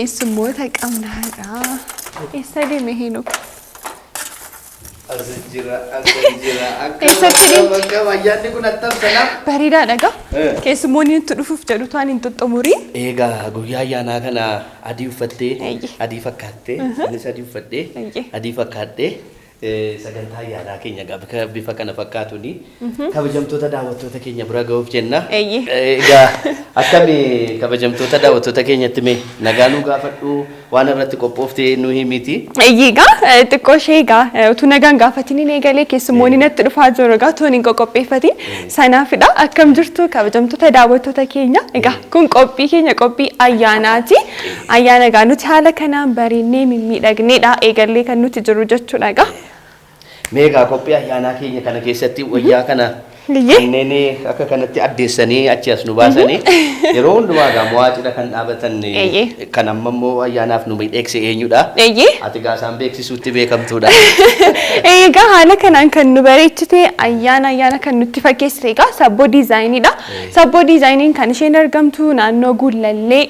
keessummoota qabnaadha. Eessa deeme Heenok? Asjira akka wayyaanni kun attam salaam. Bareedaadha gaa. Keessummoonni nutti dhufuuf jedhu tu'aan hin xoxxumuriin. Egaa guyyaa ayyaanaa kana adii uffattee adii fakkaattee anis adii uffadhee adii fakkaattee sagantaa ayyaanaa keenya bifa kana fakkaatuuni kabajamtoota daawwattoota keenya bira ga'uuf jenna. Egaa akkami kabajamtoota daawwattoota keenyatti mee nagaa nu gaafadhu waan irratti qophooftee nu himiti. Egaa xiqqoo ishee egaa utuu nagaan gaafatiniin eegalee keessummoonni natti dhufaa jiru egaa utuu hin qopheeffatin sanaafidha. Akkam jirtu kabajamtoota daawwattoota keenya. Egaa kun qophii keenya qophii ayyaanaati. Ayyaana egaa nuti haala kanaan bareennee mimmiidhagneedha eegallee kan nuti jiru jechuudha egaa. Meegaa qophii ayyaanaa keenya kana keessatti wayyaa kana kanneen akka kanatti addeessanii achi as nu baasanii yeroo hundumaa egaa mo'aacira kan dhaabatan kan amma immoo ayyaanaaf nu miidhagse eenyudha? Ati gaasaan beeksisuutti beekamtuudha. Egaa haala kanaan kan nu bareechite ayyaana kan nutti fakkeessite egaa sabboo diizaayiniidha. Sabboo diizaayiniin kan isheen argamtu naannoo Gullallee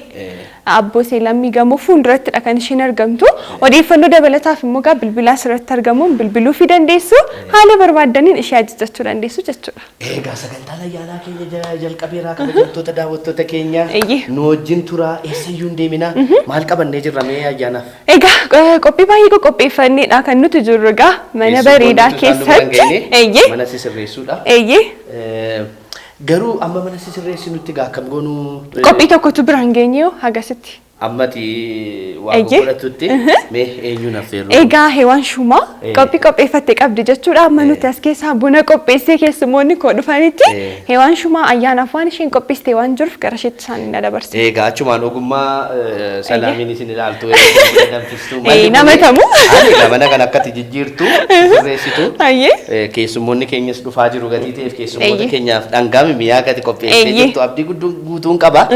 Abbo Seelamii gamoo fuuldurattidha kan isheen argamtu. Odeeffannoo dabalataaf immoo gaa bilbilaa asirratti argamuun bilbiluu fi dandeessu haala barbaadaniin ishee ajajachuu dandeessu jechuudha. Egaa sagantaan ayyaanaa keenya jalqabeeraa kabajamtoota daawwattoota keenya nu wajjin tura eessayyuu hin deemina maal qabannee jirra mee ayyaanaaf? Egaa qophii baay'ee qopheeffanneedha kan nuti jirru egaa mana bareedaa keessatti. Mana sisirreessuudha. Garuu amma mana sisirreessi nutti gaa akkam goonu qophii tokkotu biraan geenye hagasitti. Ammati waan godhatutti mee eenyuun affeerru? Egaa Heewaan Shumaa qophii qopheeffatte qabdi jechuudha. Amma nuti as keessaa buna qopheessee keessummoonni koo dhufanitti Heewaan Shumaa ayyaanaaf waan isheen qopheessite waan jiruuf gara isheetti isaanii na dabarse. Egaa achumaan ogummaa salaamiin isin ilaaltu danfistuu namatamu. Mana kan akkati jijjiirtu sirreessitu keessummoonni keenyas dhufaa jiru gatii ta'eef keessummoota keenyaaf dhangaa mi'aa gati qopheessee jirtu abdii guutuun qaba.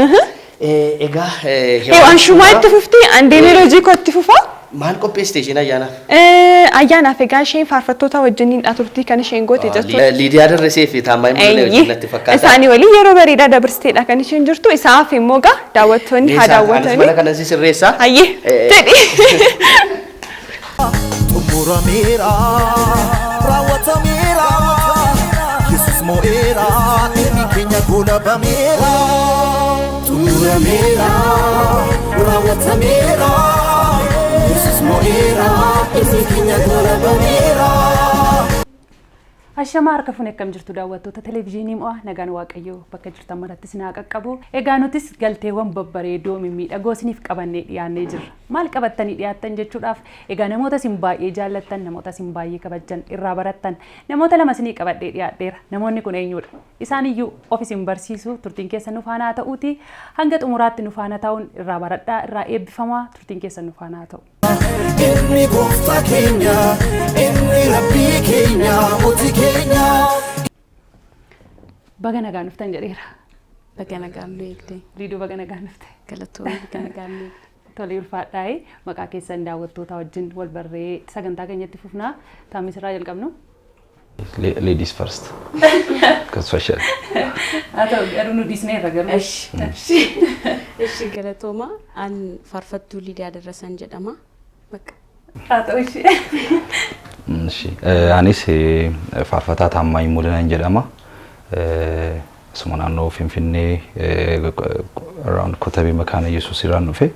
Egaa Heewaan Shumaa itti fufti andeemee hojii koo itti fufa. Maal qopheessite isheen ayyaanaaf? Ayyaanaaf egaa isheen faarfattoota wajjiniin turtii kan isheen goote jechuudha. Liidiyaa Darresee fi Taammaa Mul'inee wajjin natti fakkaata. Isaanii waliin yeroo bareedaa dabarsiteedha kan isheen jirtu. Isaaf immoo gaa daawwattoonni haa daawwatanii. Mana kana sirreessaa. Xumurameera raawwatameera Yesuus mo'eera inni keenya goolabameera. Xumurameera raawwatameera Yesuus mo'eera inni keenya goolabameera. Ashama harka fuune akkam jirtu daawwattoota televezyiinii mo'a nagaan waaqayyoo bakka jirtan maratti sinaa qaqqabu. Egaa nutis galteewwan babbareedoo mimmiidhagoo isiniif qabannee dhiyaannee jirra. Maal qabattanii dhiyaattan jechuudhaaf egaa namoota isin baay'ee jaallattan namoota isin baay'ee kabajan irraa barattan namoota lama isinii qabadhee dhiyaadheera. Namoonni kun eenyudha? Isaan iyyuu of isin barsiisu turtiin keessan nu faana ta'uuti hanga xumuraatti nu faana ta'uun irraa baradhaa irraa eebbifamaa turtiin keessan nu faana ta'u. Inni gooftaa keenya inni rabbii keenya mootii keenya. Baga nagaan dhuftan jedheera. Baga nagaan nu eegde. Liiduu baga nagaan dhufte. Galatoomii baga nagaan nu eegde. Tole ulfaadhaa'ee maqaa keessan daawwattoota wajjin wal barree sagantaa keenyatti fufnaa Taamis irraa jalqabnu. Ladies first. Because for sure. Atau garuu nu dhiisnee irra garuu. Ishi galatooma an faarfattuu Liidiyaa Darrasan jedhama. Bakka. Atau ishee. Anis faarfataa Taammaa Mul'inee jedhama. Asuma naannoo Finfinnee around Kotabii Makaana Yesuus irraan dhufe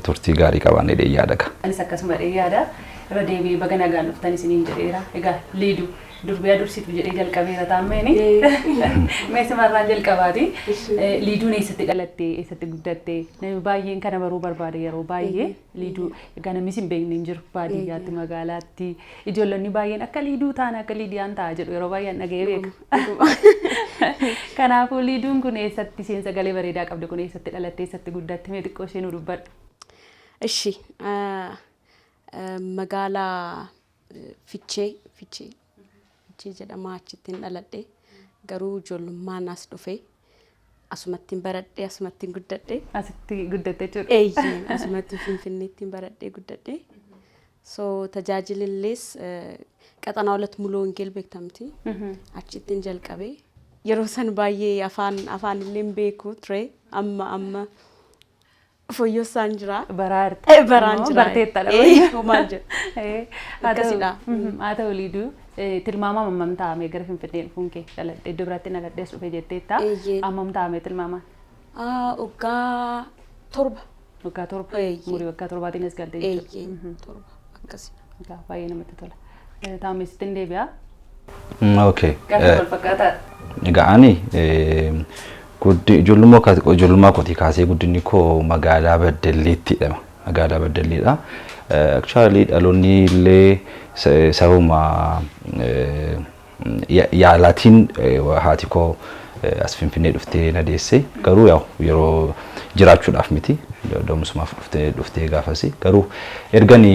turtii gaarii qabaannee yaada. Anis akkasuma yaada. Irra deebi'ee baga nagaan dhuftan isiniin jedheera. Egaa Liiduu durbiyaa dursitu jedhee jalqabeera Taammeeni. Meesimarraan jalqabaati. Liiduun eessatti dhalattee eessatti guddattee namni baay'een kana baruu barbaade yeroo baay'ee Liiduu egaa namni hin beekne hin jiru baadiyyaatti magaalaatti ijoollonni baay'een akka Liiduu taana akka Liidiyaan ta'a jedhu yeroo baay'een dhaga'ee beeka. Kanaafuu Liiduun kun eessatti seensa galee bareedaa qabde kun eessatti dhalattee eessatti guddatte mee xiqqoo ishee nu dubbadhu. Ishi magaalaa Fichee jedhama achittiin dhaladhe garuu ijoollummaan as dhufe asumattiin baradhe asumattiin guddadhe. Asitti guddatte jechuudha. Asumatti Finfinneettiin baradhe guddadhe. So tajaajilillees qaxanaa Hulat Muluu Wongeel beektamti. Achittiin jalqabe yeroo san baay'ee afaan illee beeku ture amma Foyyoo isaan jira. Baraarte. Baraan jira. Barteetta dha. Homaan jira. Akkasidha. Haa ta'u Liiduu tilmaama hammam taa'ame gara Finfinnee dhufuun kee dhaladhee iddoo biraatti dhaladhees dhufee jetteetta. Hammam taa'ame tilmaamaan? Waggaa 7. Waggaa 7. Umurii waggaa 7 as galtee jechuudha. 7 akkasidha. Baay'ee namatti tola. Taa'ame sittin deebi'aa? Okay. Gaafa wal fakkaataa? Egaa ani ijoollummaa kootii kaasee guddinni koo magaalaa Beddelleettidha. Magaalaa Beddelleedha. Actually dhaloonni illee sababuma yaalaatiin haati koo as Finfinnee dhuftee na deesse. Garuu yeroo jiraachuudhaaf miti. Doomusumaaf dhuftee gaafasi. Garuu ergani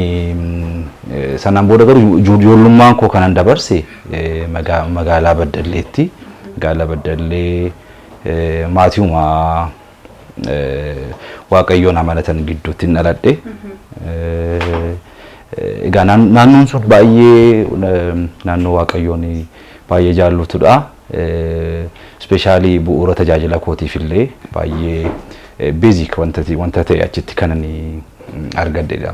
sanaan booda garuu ijoollummaan koo kanan dabarse magaalaa Beddelleetti. Magaalaa Beddellee maatiiwwan Waaqayyoon amanatan gidduutti dhaladhe. Egaa naannoon sun baay'ee naannoo Waaqayyoon baay'ee jaallutudha. Especially bu'uura tajaajila kootiif illee baay'ee basic wanta ta'e achitti kanan argadheedha.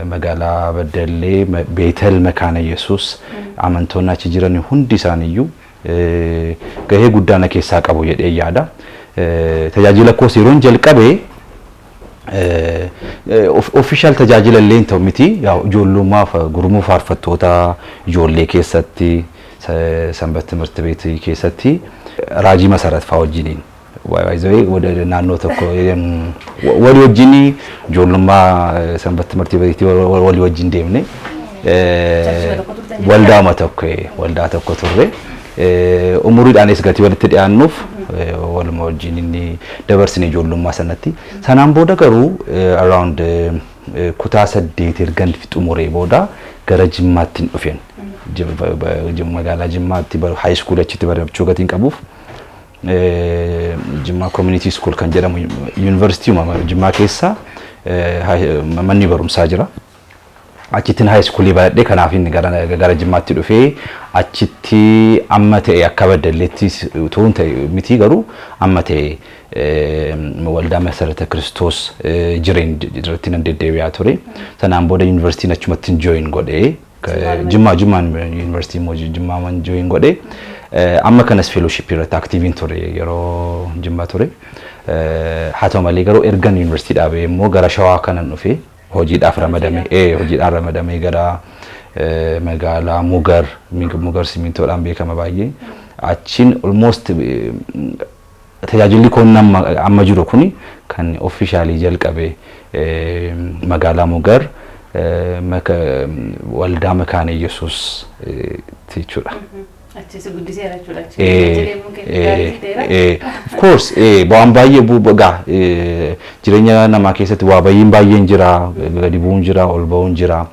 Magaalaa Beddellee Beetel Makaana Yesuus amantoonni achi jiran hundi isaaniiyyuu gahee guddaa na keessaa qabu jedhee yaada. Tajaajila koos yeroon jalqabee official tajaajila illee ta'u miti. Ijoollummaaf gurmuu faarfattoota ijoollee keessatti sanbat timirti beetii keessatti raajii masarat fa'aa wajjiniin wada naannoo tokko walii wajjin ijoollummaa sanbat timirti beetii walii wajjin deemne waldaa tokko turre. Umuriidhaanis gatii walitti dhiyaannuuf waluma wajjin inni dabarsine ijoollummaa sanatti. Sanaan booda garuu around kutaa 8 ergan xumuree booda gara Jimmaatti dhufeen. Magaalaa Jimmaatti high school achitti barachuu gatiin qabuuf Jimmaa community school kan jedhamu university Jimmaa keessa manni barumsaa jira. Achitti high school baradhee kanaaf inni gara Jimmaatti dhufee achitti amma ta'e akka Beddelleetti tuun ta'e miti garuu amma ta'e waldaa Masarata Kiristoos jireen irratti nan deddeebi'aa ture. Sanaan booda yuunivarsiitiin achumatti join godhee Jimmaa yuunivarsiitii Jimmaa join godhee amma kanas fellowship irratti active ture yeroo Jimmaa ture. Haa ta'u malee garuu ergan yuunivarsiitii dhaabee immoo gara Shawaa kanan dhufee hojiidhaaf ramadamee gara magaalaa Mugar simintoodhaan beekama baay'ee. Achiin almost tajaajilli koon amma jiru kuni kan officially jalqabe magaalaa Mugar waldaa Makaana Yesuus jechuudha. Achisi guddiseera jechuudha. Of course waan baay'ee bu'aa jireenya namaa keessatti waa baay'een jira, gadi bu'uun jira, ol ba'uun jira.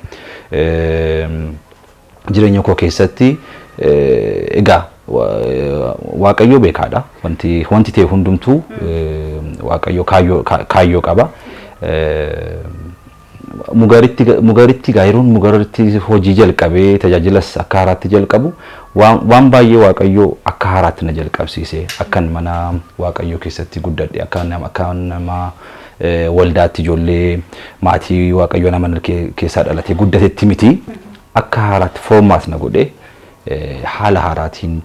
Jireenya koo keessatti egaa Waaqayyo beekaadha. Wanti ta'e hundumtuu Waaqayyo kaayyoo qaba. Mugaritti gaayiruun mugaritti hojii jalqabee tajaajilas akka haaraatti jalqabu waan baay'ee Waaqayyo akka haaraatti na jalqabsiise. Akkan mana Waaqayyo keessatti guddadhe akka nama waldaatti ijoollee maatii Waaqayyo nama keessaa dhalatee guddatetti miti. Akka haaraatti formaat na godhe haala haaraatiin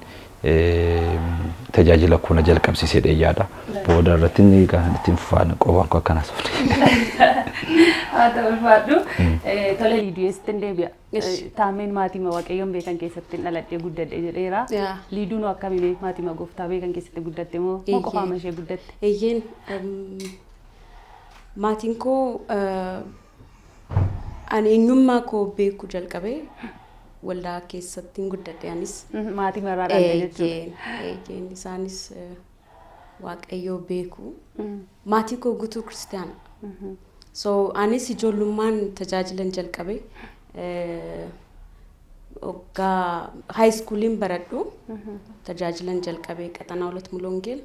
tajaajila koo na jalqabsiisee dheeyyaadha. Booda irratti inni ittiin fufaan qobaan koo akkanas. Haa ta'u ulfaadhu. Tole Liiduu eessatti deebi'a. Taameen maatii Waaqayyoon beekan keessatti dhaladhee guddadhe jedheera. Liiduun akkamiin maatii Gooftaa beekan keessatti guddatte moo qofaama ishee guddatte? Eeyyeen maatiin koo ani eenyummaa koo beekuu jalqabee waldaa keessatti guddadhe anis. Maatii marraa dhalte jechuudha. Eeyyeen isaanis Waaqayyoo beeku. Maatii koo guutuu kiristaana. So anis ijoollummaan tajaajilan jalqabe oggaa high schooliin baradhu tajaajilan jalqabe qaxanaa 2 Mulongeel.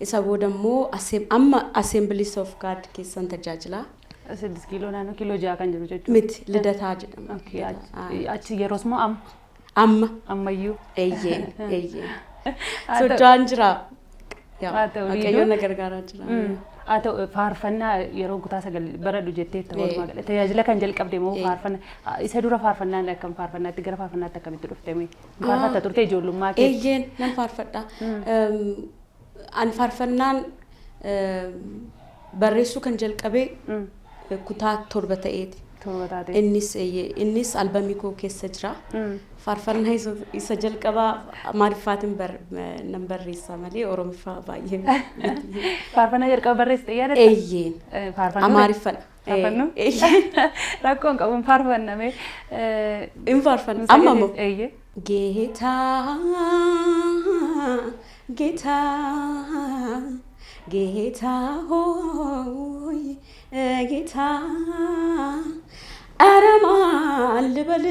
Isa booda immoo amma Assemblies of God keessan tajaajila. 6 kiiloo naannoo kiiloo 6 kan jiru jechuudha. Miti Lidataa jedhama. Achi yeroos moo ammayyuu? Eeyyeen. So jaan jira. Waaqayyoon na gargaaraa jira. Atau faarfannaa yeroo kutaa sagal baradhu jettee ta'uu tajaajila kan jalqabde moo faarfannaa isa dura faarfannaan akkam faarfannaatti gara faarfannaatti akkamitti dhuftame faarfatta turte ijoollummaa kee eeyyeen nan faarfadha an faarfannaan barreessuu kan jalqabe kutaa torba ta'eeti innis albamii koo keessa jira faarfannaa isa jalqabaa maariffaatiin nan barreessa malee oromiffaa baay'ee faarfannaa jalqaba barreessite yaadatta eeyyeen amaariffadha faarfannu rakkoon qabuun faarfanname in faarfanna amma moo eeyyee Geta hoy Geta Aramal bal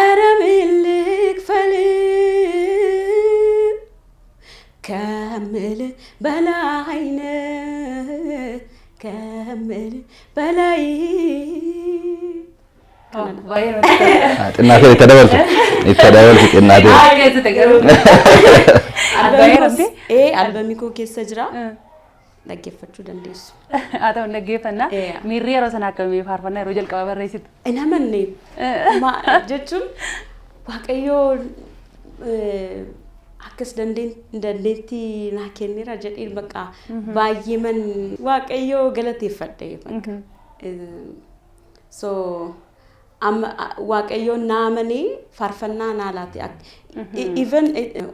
Aramillik fal Kamil balayne Kamil balay እናቴ ተደወልኩ እናቴ albamii koo keessa jira dhaggeeffachuu dandeessu. Haa ta'u dhaggeeffannaa miirri yeroo sana akkamii faarfannaa yeroo jalqaba barreessitu. Hin amanne jechuun waaqayyoo akkas dandeettii naa kenneera jedhee bakka baay'ee man waaqayyoo galateeffadhe bakka. So waaqayyoo naamanii faarfannaa naalaati even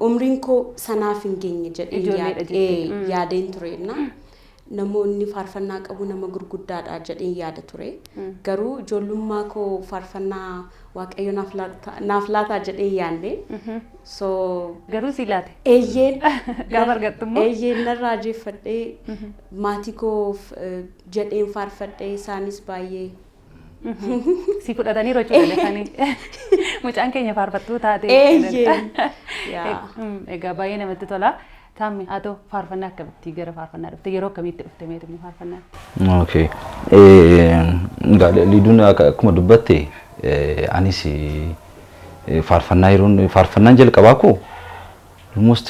umriin koo sanaaf hin geenye jedhee yaadeen turenna namoonni faarfannaa qabu nama gurguddaadha jedhee yaada ture garuu ijoollummaa koo faarfannaa waaqayyoo naaf laata jedhee yaadne so garuu si laate eeyyeen gaafa argattummoo eeyyeen narraa jeeffadhee maatii koo jedheen faarfadhee isaanis baay'ee si fudhatanii rochuu danda'anii mucaan keenya faarfattuu taate egaa baay'ee namatti tola tammi haa ta'u faarfannaa akkamitti gara faarfannaa dhufte yeroo akkamitti dhufte meetumni faarfannaa okay liiduun akkuma dubbatte anis faarfannaan jalqabaa koo almost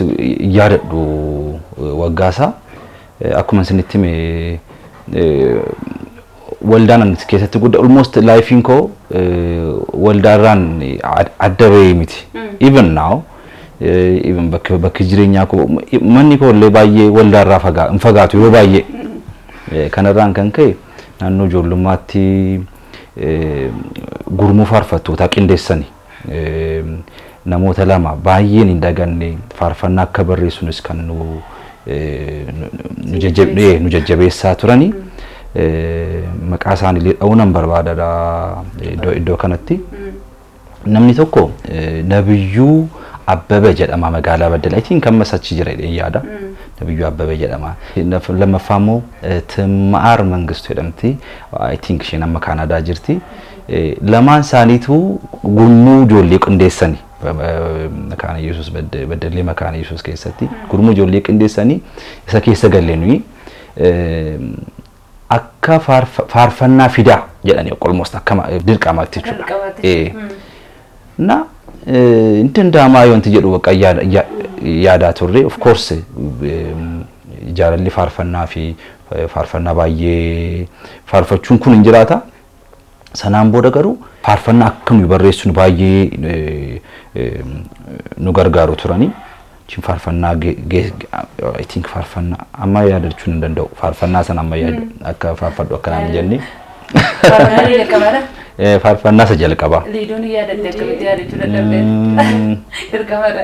yaadadhu waggaasaa akkuma isinitti waldaan anti keessatti guddaa almost lifein koo waldaarraan adda bahee miti even now even bakki jireenyaa koo manni koo illee baay'ee waldaarraa hin fagaatu yeroo baay'ee kanarraan kan ka'e naannoo ijoollummaatti gurmuu faarfattootaa qindeessani namoota lama baay'een hin daganne faarfannaa akka barreessuunis kan nu jajjabeessaa turani maqaa isaanii dha'uun barbaadadha iddoo kanatti namni tokko Nabiyyuu Abbabee jedhama magaalaa Baddalaa itiin kan masachi jira yaada Nabiyyuu Abbabee jedhama lammaffaa immoo Timaar Mangistuu jedhamti I think isheen amma Kaanaadaa jirti lamaan isaaniitu gurmuu ijoollee qindeessani makaana Yesuus Baddalee makaana Yesuus keessatti gurmuu ijoollee qindeessani isa keessa gallee nuyi akka faarfannaa fidaa jedhanii almost akka dirqamaatti jechuudha na intendaamaa yoonti jedhu bakka yaadaa turre of course jaalalli faarfannaa fi faarfannaa baay'ee faarfachuun kun hin jiraata sanaan booda garuu faarfannaa akka nu barreessuun baay'ee nu gargaaru turani chin faarfannaa I think faarfannaa amma yaadachuu hin danda'u faarfannaa sana amma yaadu akka faarfadhu akkanaan jenne faarfannaa jalqabaadha faarfannaa isa jalqabaa liiduun yaadatte akkamitti yaadachuu danda'e jalqabaadha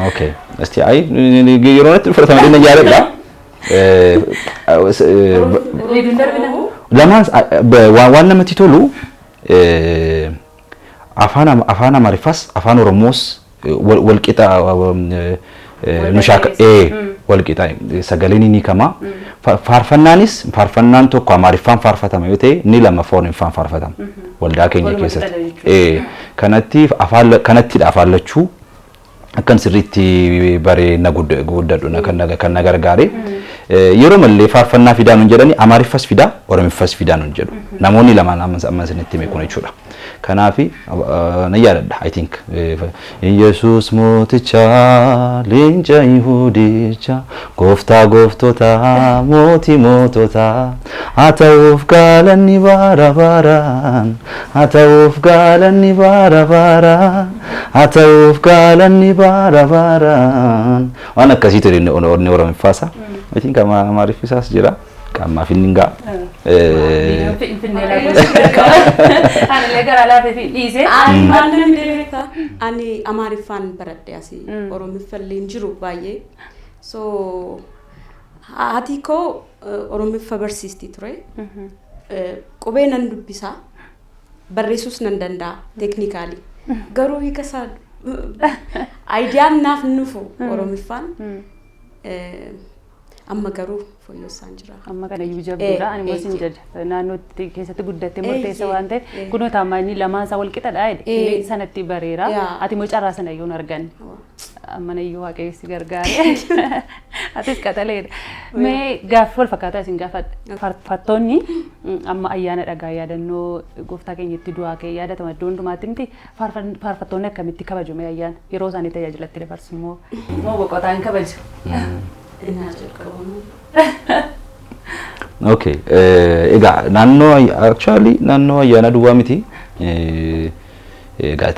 okay asti ay yeroo natti fudhatama dinna yaadadha liiduun darbina lamaan waan namatti tolu afaan Amaariffas afaan Oromoos walqixa nushaka walqixa sagaleen ni kama faarfannaanis faarfannaan tokko Amaariffaan faarfatama yoo ta'e ni lammaffaan hin faarfatama waldaa keenya keessatti kanatti afaan lachuu akkan sirriitti bareena guddadhu kan na gargaare yeroo mallee faarfannaa fidaa nun jedhani amaariffas fidaa oromiffas fidaa nun jedhu namoonni lamaan amma isinitti hime kun jechuudha. Kanaafi na yaadadha I think Yesuus mooticha leenca Yihuudicha gooftaa gooftota mootii mootota haa ta'uuf galanni bara baraan haa ta'uuf galanni bara baraan haa ta'uuf galanni bara baraan waan akkasiitu inni oromiffaasa I think amaariffisaas jira. Kamma finninga ani amaariffaan baradhe asii oromiffalleen jiru baay'ee so haati koo oromiffa barsiisti ture qubee nan dubbisaa barreessuus nan danda'a teeknikaalii garuu hiikasaa aayidiyaan naaf nufu oromiffaan amma garuu fooyyessaan jira. Amma kana iyyuu jabduudha. Ani moosin jedha. Naannootti keessatti guddattee murteessa waan ta'eef kunoo taamaanii lamaan isaa wal qixadha jedhe. Sanatti bareera. Ati moo carraa sana iyyuu hin arganne. Amma iyyuu waaqayyoon gargaare. Atis qaxaleedha. Mee gaaffii wal fakkaataa isin gaafadha. Faarfattoonni amma ayyaana dhagaa yaadannoo gooftaa keenyatti du'aa ka'ee yaadatama iddoo hundumaatti miti faarfattoonni akkamitti kabaju mee ayyaana yeroo isaanii tajaajilatti dabarsu moo boqotaan kabaju. Okay. Naannoo actually naannoo ayyaana duwwaa miti.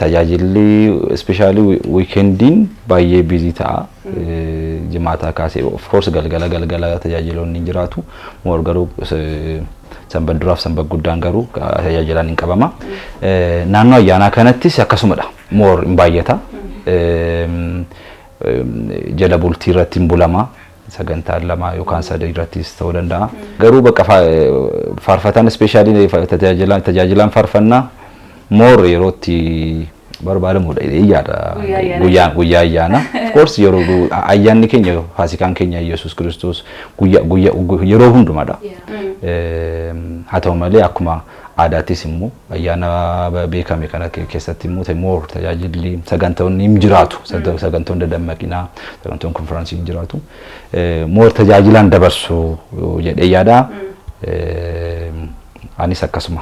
Tajaajilli especially weekendiin baay'ee busy ta'a. Jimaata kaasee of course galgala tajaajiloonni jiraatu. Moor garuu sanbata duraaf sanbata guddaan garuu tajaajilaan hin qabama. Naannoo ayyaanaa kanattis akkasumadha. Moor hin baay'ata. Jala bultii irratti hin bulama. Sagantaan lama yookaan sadii irrattis ta'uu danda'a. Garuu bakka faarfataan especially tajaajilaan faarfannaa moor yerootti barbaadamudha yaada guyyaa ayyaana. Of course yeroo ayyaanni keenya faasikaan keenya Yesuus Kiristoos yeroo hundumadha. Haa ta'u malee akkuma aadaattis immoo ayyaana beekame kana keessatti immoo moor tajaajilli sagantoonni hin jiraatu. Sagantoonni dammaqinaa sagantoonni konfiraansii hin jiraatu. Moor tajaajilaan dabarsu jedhee yaada. Anis akkasuma.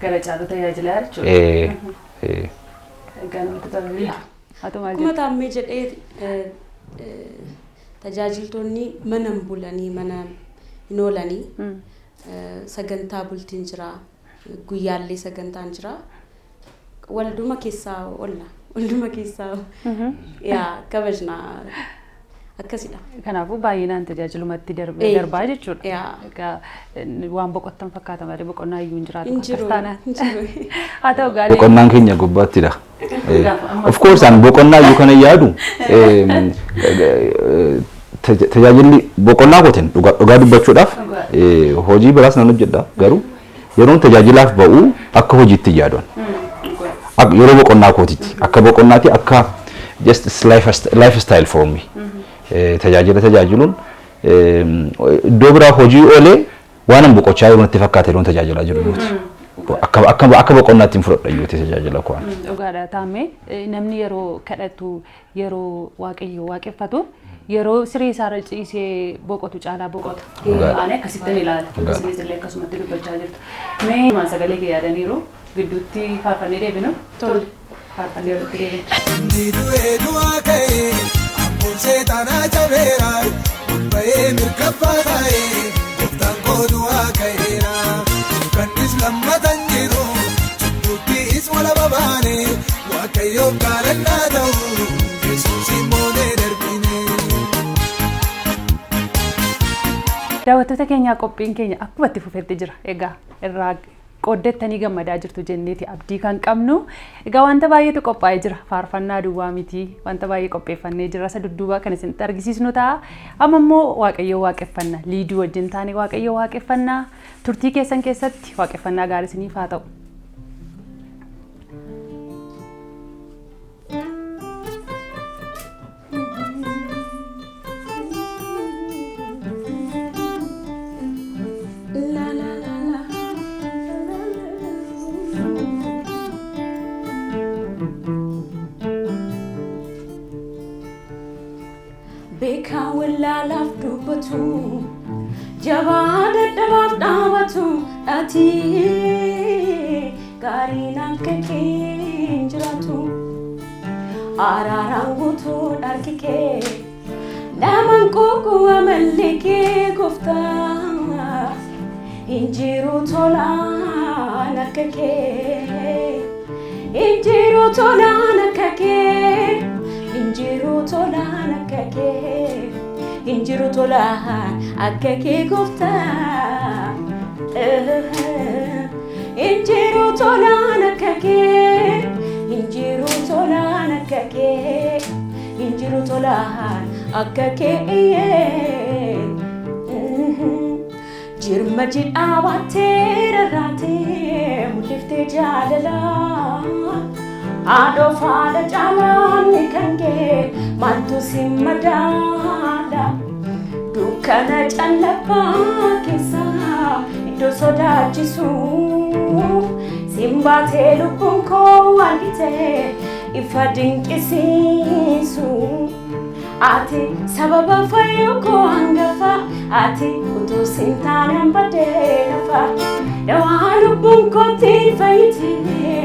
Gara caalu tajaajilaa jechuudha. Akkuma taammee jedhee tajaajiltoonni mana bulanii mana hin oolanii sagantaa bultiin jira guyyaallee sagantaan jira walduma keessaa olla walduma keessaa yaa kabajna akkasidha. Kanaafuu baay'inaan tajaajilumatti darbaa jechuudha. Waan boqottan fakkaata malee boqonnaa iyyuu hin jiraatu akkastaana. Haa ta'u gaarii. Boqonnaan keenya gubbaattidha. Of course an boqonnaa iyyuu kana yaadu tajaajilli boqonnaa gooten dhugaa dubbachuudhaaf hojii biraas nan hojjedha garuu yeroon tajaajilaaf ba'u akka hojiitti yaaduun yeroo boqonnaa kootitti akka boqonnaati akka just lifestyle for me tajaajiluun iddoo biraa hojii oolee waan an boqochaa yeroo natti fakkaate yeroon tajaajilaa jiru nuti akka boqonnaatti hin fudhadha iyyuu tajaajila koo. Dhugaadha taamee namni yeroo kadhatu yeroo waaqayyo waaqeffatu yeroo siree isaarra ciisee boqotu caalaa boqota. Ani akkasittan ilaala. Isinis illee akkasumatti dubbachaa jirtu. Mee maal sagalee kee yaadaniiru gidduutti faarfannee deebinu? Tole. Faarfannee walitti deebinu. Nidu'ee du'aa ka'ee abboon seexanaa cabeera ba'ee mirkaffaa ta'ee gooftaan koo du'aa ka'eera kannis lammatan jiru cubbuuttis wala babaane waaqayyoof gaarannaa ta'u Yesuus immoo darbine. Daawwattoota keenyaa qophiin keenya akkuma itti fufetti jira. Egaa irraa qooddettanii gammadaa jirtu jenneeti abdii kan qabnu. Egaa wanta baay'eetu qophaa'ee jira. Faarfannaa duwwaa miti. Wanta baay'ee qopheeffannee jira. Isa dudduubaa kan isinitti argisiisnu ta'a. Amma immoo waaqayyoo waaqeffanna. Liiduu wajjin taane waaqayyoo waaqeffannaa. Turtii keessan keessatti waaqeffannaa gaarii isiniif haa ta'u. Beka wala laf dubbatu dubbatu jabaa dadhabaaf dhaabatu ati gaariin akka kee jiraatu araaraan guutuu harki kee naman kuku amalli kee gooftaa injiru tolaan akka kee injiru tolaan akka kee injiru tolaan akka kee injiru tolaan akka kee gooftaa injiru tolaan akka kee injiru tolaan akka kee injiru tolaan akka kee jirma jidhaabattee rarraatee mul'iftee jaalala haadhoo faadha caalaan kan kee maaltu si madaala dukkana callabbaa keessa iddoo sodaachisu simbaatee lubbuun koo argitee ifa dinqisiisu ati sababa fayyuu koo hangafa ati utuu sintaanaan badee lafa dawaa lubbuun kootiin fayyitee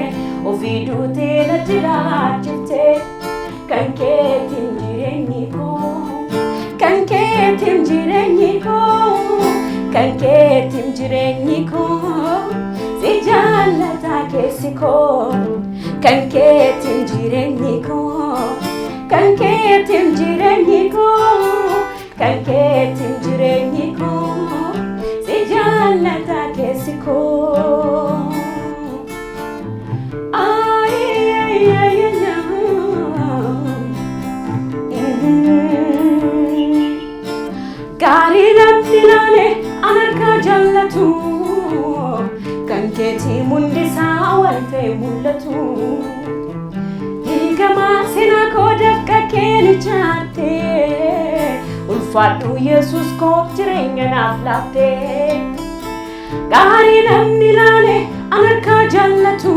ofii duutee na jiraachifte kan keetiin jireenyi koo kan keetiin jireenyi koo kan keetiin jireenyi koo si jaallata keessi koo kan keetiin jireenyi koo kan keetiin jireenyi koo kan keetiin jireenyi koo si jaallata keessi koo gaarii namni laale anarkaa jaallatu kan keetii mul'isaa walfee mul'atu hiikamaa seenaa koo dafqa keeni chaattee ulfaadhu Yesuus koo jireenya naaf laattee gaarii namni laale anarkaa jaallatu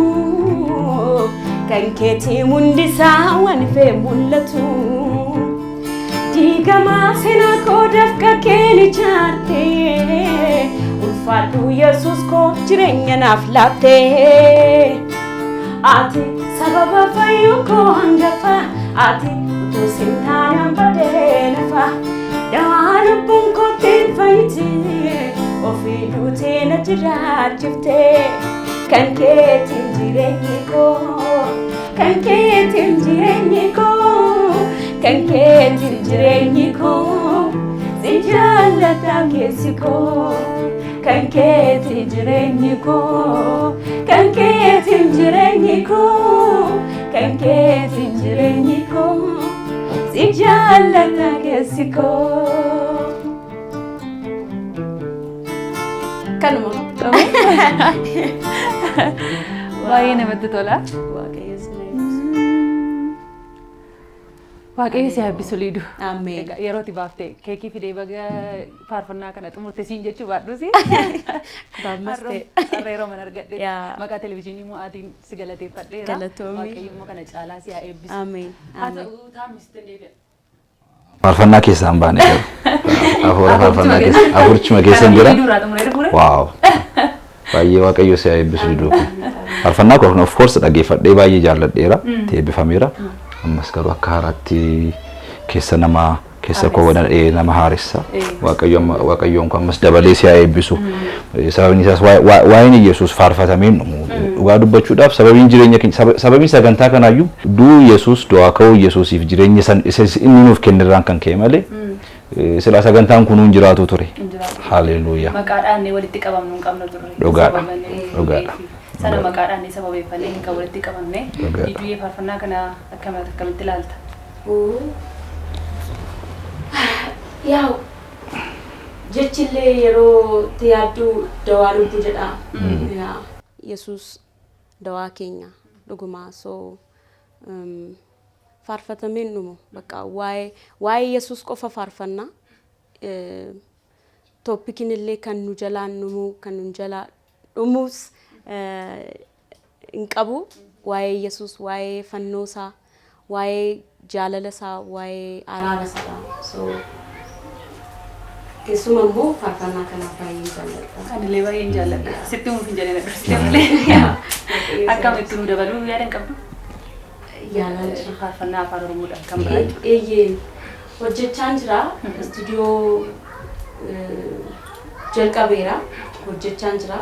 kan keetii mul'isaa walfee mul'atu hiikamaa seenaa koo dafqa keeni chaattee ulfaadhu Yesuus koo jireenya naaf laattee ati sababa fayyuu koo hangafa ati utuu sintaanaan badee lafa dawaa lubbuun kootiin fayyitee ofii duutee na jiraachiftee kan keetiin jireenyi koo kan keetiin jireenyi koo kan keetiin jireenyi koo si jaallata keessi koo kan keetiin jireenyi koo kan keetiin jireenyi koo kan keetiin jireenyi koo si jaallata keessi koo kanuma baay'ee namatti tola. Waaqayyo si eebbisu Liiduu. Ameen. Yerootti baaftee keekii fidee baga faarfannaa kana xumurte siin jechuu baadhuusi. Baammaste. Har'a yeroo mana argadhe Yaa. maqaa televezyiinii mo'aatiin si galateeffadheera. Galatoomii. Waaqayyo immoo kana caalaa si haa eebbisu. Ameen. Haa Ameen. ta'u taa'amiste deebi'a. Faarfannaa keessaan baane jiru. Afuura faarfannaa keessa afurichuma keessa hin jira. Duraa xumuree dhufuure. Waaw. Baay'ee waaqayyo si haa eebbisu Liiduu kun. Faarfannaa kun of course dhaggeeffadhee baay'ee jaalladheera. Eebbifameera. Ammas garuu akka haaraatti keessa namaa keessa koo wadadhee nama haaressa. Waaqayyoon kun ammas dabalee si haa eebbisu. Sababiin isaas waa'een Yesuus faarfatameen dhugaa dubbachuudhaaf sababiin jireenya keenya sababiin sagantaa kanaayyuu duu Yesuus du'aa ka'uu Yesuusiif jireenya inni nuuf kennirraan kan ka'e malee sila sagantaan kun hin jiraatu ture. Haleluuyaa. Maqaadhaan walitti qabamnu hin qabnu turre. Dhugaadha. Dhugaadha. Sana maqaadhaan sababeeffannee kan walitti qabamne. Dhugaadha. Liiduu faarfannaa kana akkamitti ilaalta? Yaa jechillee yeroo yaaddu dawaa lubbuu jedha. Yesuus dawaa keenya dhugumaa soo faarfatameen dhumu bakka waa'ee Yesuus qofa faarfannaa tooppikiin illee kan nu jalaan dhumu kan nu jalaa dhumuus hin qabu waa'ee Yesuus waa'ee fannoo isaa waa'ee jaalala isaa waa'ee araara isaa so Keessumaa immoo faarfannaa kanaaf baay'ee jaalladha. Ani illee baay'een jaalladha. Sitti muuf hin jedhee dhufte akkamitti nu dabaluu yaadan qabdu? Yaalaan jira. Faarfannaa afaan Oromoodhaan kan biraati. Eeyyee hojjechaan jira. Istuudiyoo jalqabeera hojjechaan jira.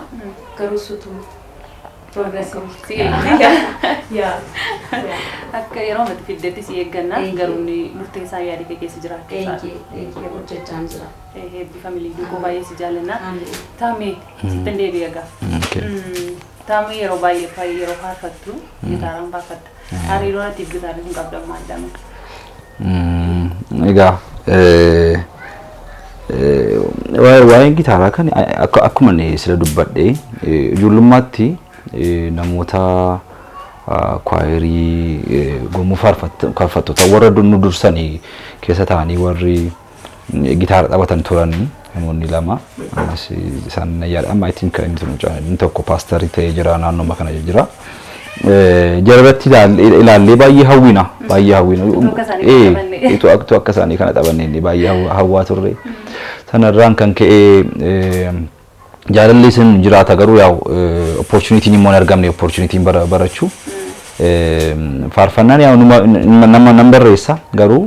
Garuu suutu progressiivii. Akka yeroo mati fiddetti si eegganna garuu murteessaa yaadii kee keessa jiraachuu isaati. Eeyyee hojjechaan jira. Eebbifa miliiduu baay'ee si jaallanna. Taamee sitten deebi'ee gaaf. Taamee yeroo baay'ee yeroo faarfattu gitaaraan faarfatta. Hariiroo atiif gitaarri kun qabdan maal jedhama? Egaa waa'een gitaaraa kan akkuma sila dubbadhe ijoollummaatti namoota kwaayerii gomuu faarfattoota warra nu dursanii keessa ta'anii warri gitaara taphatan turan namoonni lama isaan yaada amma ittiin kan inni tokko paastarii ta'ee jira naannoo kana jira. Jarabatti ilaallee baay'ee hawwina itu akka isaanii kana taphanne baay'ee hawwaa turre sanarraan kan ka'e jaalalli isin jiraata garuu yaa opportunity immoo hin argamne opportunity barachuu faarfannaan yaa nama nan barreessa garuu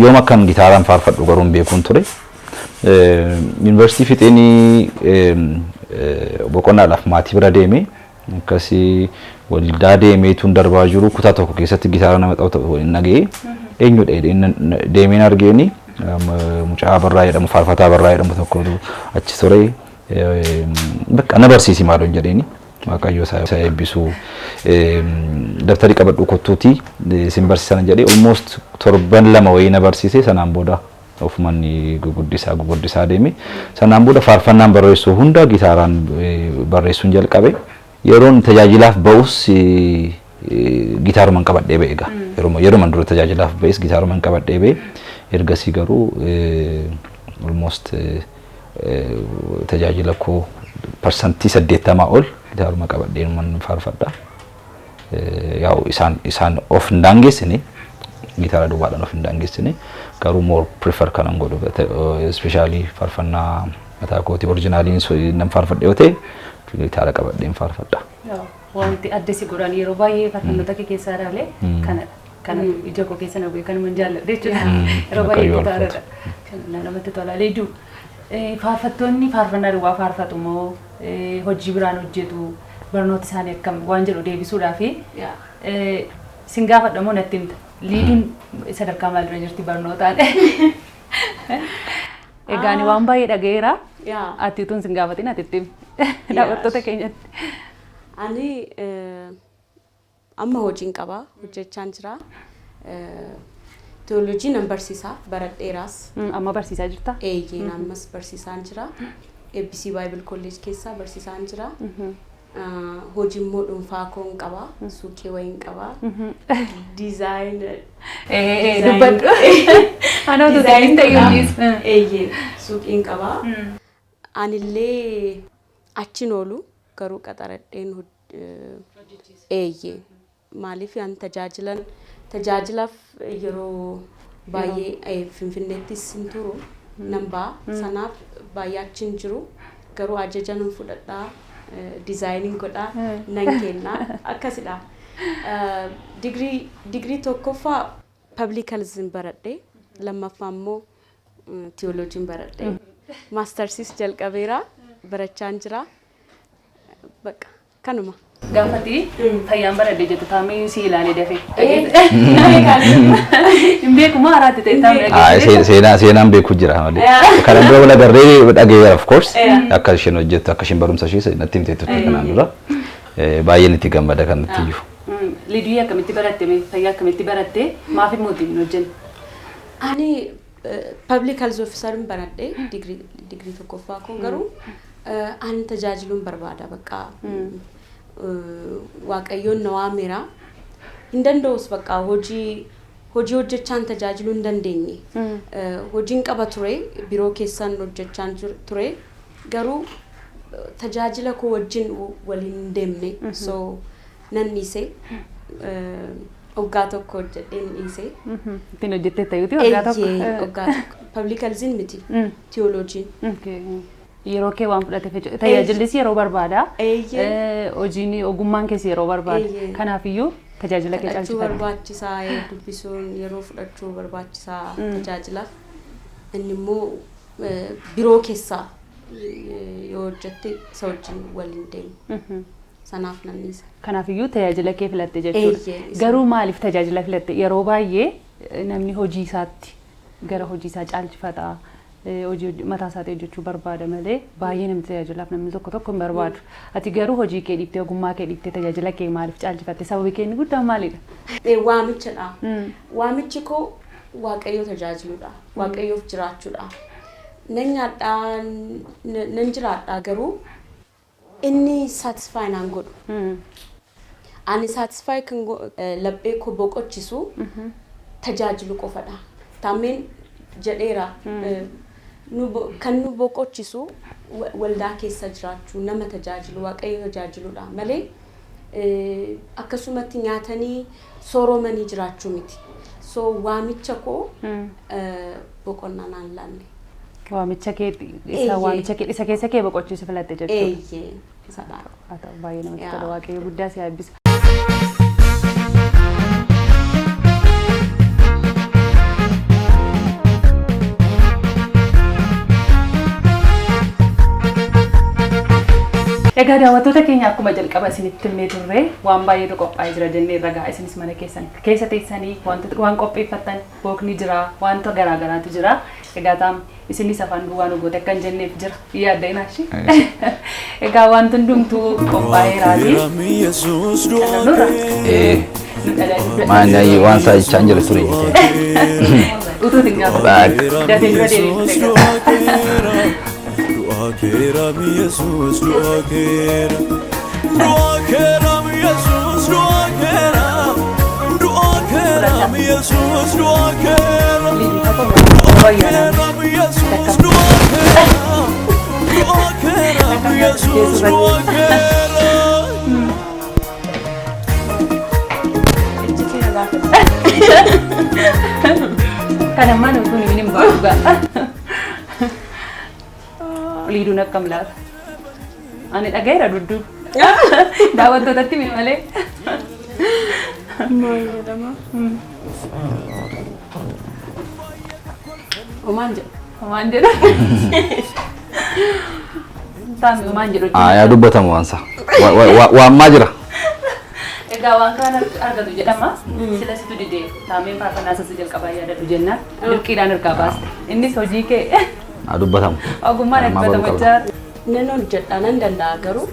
yooma kan gitaaraan faarfadhu garuu beekuun ture university fixeenii boqonnaadhaaf maatii bira deeme akkasii waldaa deemeetuun darbaa jiru kutaa tokko keessatti gitaara nama taphatu nagee eenyudha deemeen argeeni mucaa barraa jedhamu faarfataa barraa jedhamu tokko achi ture bakka na barsiisi maaloon jedheeni waaqayyo isaa eebbisu daftari qabadhu kottuuti sin barsiisan jedhee almost torban lama wayii na barsiise sanaan booda ofumanni guguddisaa deeme sanaan booda faarfannaan barreessuu hunda gitaaraan barreessuun jalqabe yeroon tajaajilaaf ba'us gitaarumaan qabadhee ba'e egaa yeroon dura tajaajilaaf ba'es gitaarumaan qabadhee ba'e ergasii garuu almost tajaajila koo parsantii 80 ol gitaaruma qabadheen man faarfadha yaa'u isaan of hin daangessine gitaara duwwaadhaan of hin daangessine garuu more prefer kanan godhu especially faarfannaa mataa kooti originaliin nan faarfadhe yoo ta'e gitaara qabadheen faarfadha. Wanti adda si godhan yeroo baay'ee faarfannoota kee keessaa ilaalee kana ija koo keessa na bu'e kan man jaalladhe jechuudha. Yeroo baay'ee gitaaradha. Kan namatti tola. Leeduu faarfattoonni faarfannaa duwwaa faarfatu moo hojii biraan hojjetu barnoota isaanii akkam waan jedhu deebisuudhaaf sin gaafadha moo natti himta. Liiduun sadarkaa maal dura jirti barnootaan? Egaa ni waan baay'ee dhaga'eera. Atiituun sin gaafatin atitti daawwattoota keenyatti. Ani amma hojiin qaba hojjechaan jira. Teoloojii nan barsiisa baradheeraas. Amma barsiisaa jirta? Eeyyee ammas barsiisaan jira. ABC Bible College keessa barsiisaan jira. Hojii immoo dhuunfaa koon qaba. Suuqii wayiin qaba. Design. Dubbadhu. Anoo tuutiin ta'uunis. Eeyyee suuqiin qaba. Anillee achiin oolu garuu qaxaradheen eeyyee maaliif an tajaajilaaf yeroo baay'ee finfinneettis hin turu nan ba'a sanaaf baay'ee achiin jiru garuu ajaja nan fudhadhaa dizaayiniin godhaa nan kennaa akkasidha. Digirii tokkoffaa publicalism baradhe lammaffaa immoo teoloojiin baradhe maastersiis jalqabeera barachaan jira. Bakka kanuma. Gaafati fayyaan baradhe jettu taamee si ilaalee dafee. Hin beeku maa araatti ta'e taamee. Seenaan beeku jira malee. Kanaan dura wal agarree dhageera of course akka isheen hojjettu akka isheen barumsa ishee natti himtee turte kanaan dura baay'een itti gammada kan natti iyyuu. Liiduu akkamitti baratte fayyaa akkamitti baratte maaf immoo ittiin hojjennu? Ani public health officer baradhe degree tokkoffaa koo garuu ani tajaajiluun barbaada bakka waaqayyoon na waameera hin danda'us bakka hojii hojjechaan tajaajiluu hin dandeenye hojiin qaba ture biroo keessan hojjechaan ture garuu tajaajila koo wajjin waliin deemne so nan dhiise Waggaa tokko hojjedheen dhiisee. Ittiin hojjettee ta'uuti waggaa tokko. Waggaa tokko. Public healthiin miti. Theologiin. Yeroo kee waan fudhateef tajaajillis yeroo barbaada. Hojiin ogummaan keessa yeroo barbaada. Kanaafiyyuu tajaajila kee caalchifadha. Barbaachisaa dubbisuun yeroo fudhachuu barbaachisaa tajaajilaaf. Inni immoo biroo keessaa yoo hojjette isa wajjin waliin deemu. Sanaaf nanniisa. Kanaafuu tajaajila kee filatte jechuudha. Garuu maaliif tajaajila filatte? Yeroo baay'ee namni hojii isaatti gara hojii isaa caalchifata. Hojii mataa isaatii hojjechuu barbaada malee baay'ee namni tajaajilaaf namni tokko hin barbaadu. Ati garuu hojii kee dhiiftee ogummaa kee dhiiftee tajaajila kee maaliif caalchifatte? Sababii kee inni guddaan maalidha? Waamichadha. Waamichi koo Waaqayyoo tajaajiluudha. Waaqayyoof jiraachuudha. Nan nyaadhaa nan jiraadhaa garuu inni satisfy naan godhu. Ani satisfy kan laphee koo boqochisu tajaajilu qofadha. Taameen jedheera kan nu boqochisu waldaa keessa jiraachuu nama tajaajilu Waaqayyo tajaajiludha malee akkasumatti nyaatanii sooromanii jiraachuu miti. So waamicha koo boqonnaa naan laanne. Waamicha kee isa keessa kee boqochiisu filatte jechuudha. Sadhaa. Haa ta'u baay'ee namatti tola Waaqayyo guddaa si eebbisa. Egaa daawwattoota keenya akkuma jalqaba isinitti himnee turre waan baay'eetu qophaa'ee jira jennee ragaa isinis mana keessan keessa teessanii waan qopheeffattan bookni jira wanta garaagaraatu jira. Egaa taam isinis afaan duwwaa nu goote akkan jenneef jira yaadda inaashi. Egaa wanti hundumtuu qophaa'ee raati. Maanyaa waan isaa jechaan jira ture. Utuuti hin gaafatu. Dafee dura deebiin Doa mi Jesus, doa kera mi Jesus, doa kera mi Jesus, doa kera mi Jesus, doa kera. Kana mana utuun ini mbaa. Liduun akkam laata? Ani dhagayeera dudduu. Daawwattootatti himi malee. Maal jedhama? Omaan jedhu. Omaan jedhu. Taami omaan jedhu. Yaa dubbatamu waansa. Waammaa jira. Egaa waan kana argatu jedhama. Sila situ didee taameen faarfannaa sassi jalqabaa yaadatu jennaan. Dirqiidhaan hirkaa baaste. Innis hojii kee. Dubbatamu. Ogummaan dubbatamu jaa. Nan hojjedha nan danda'a garuu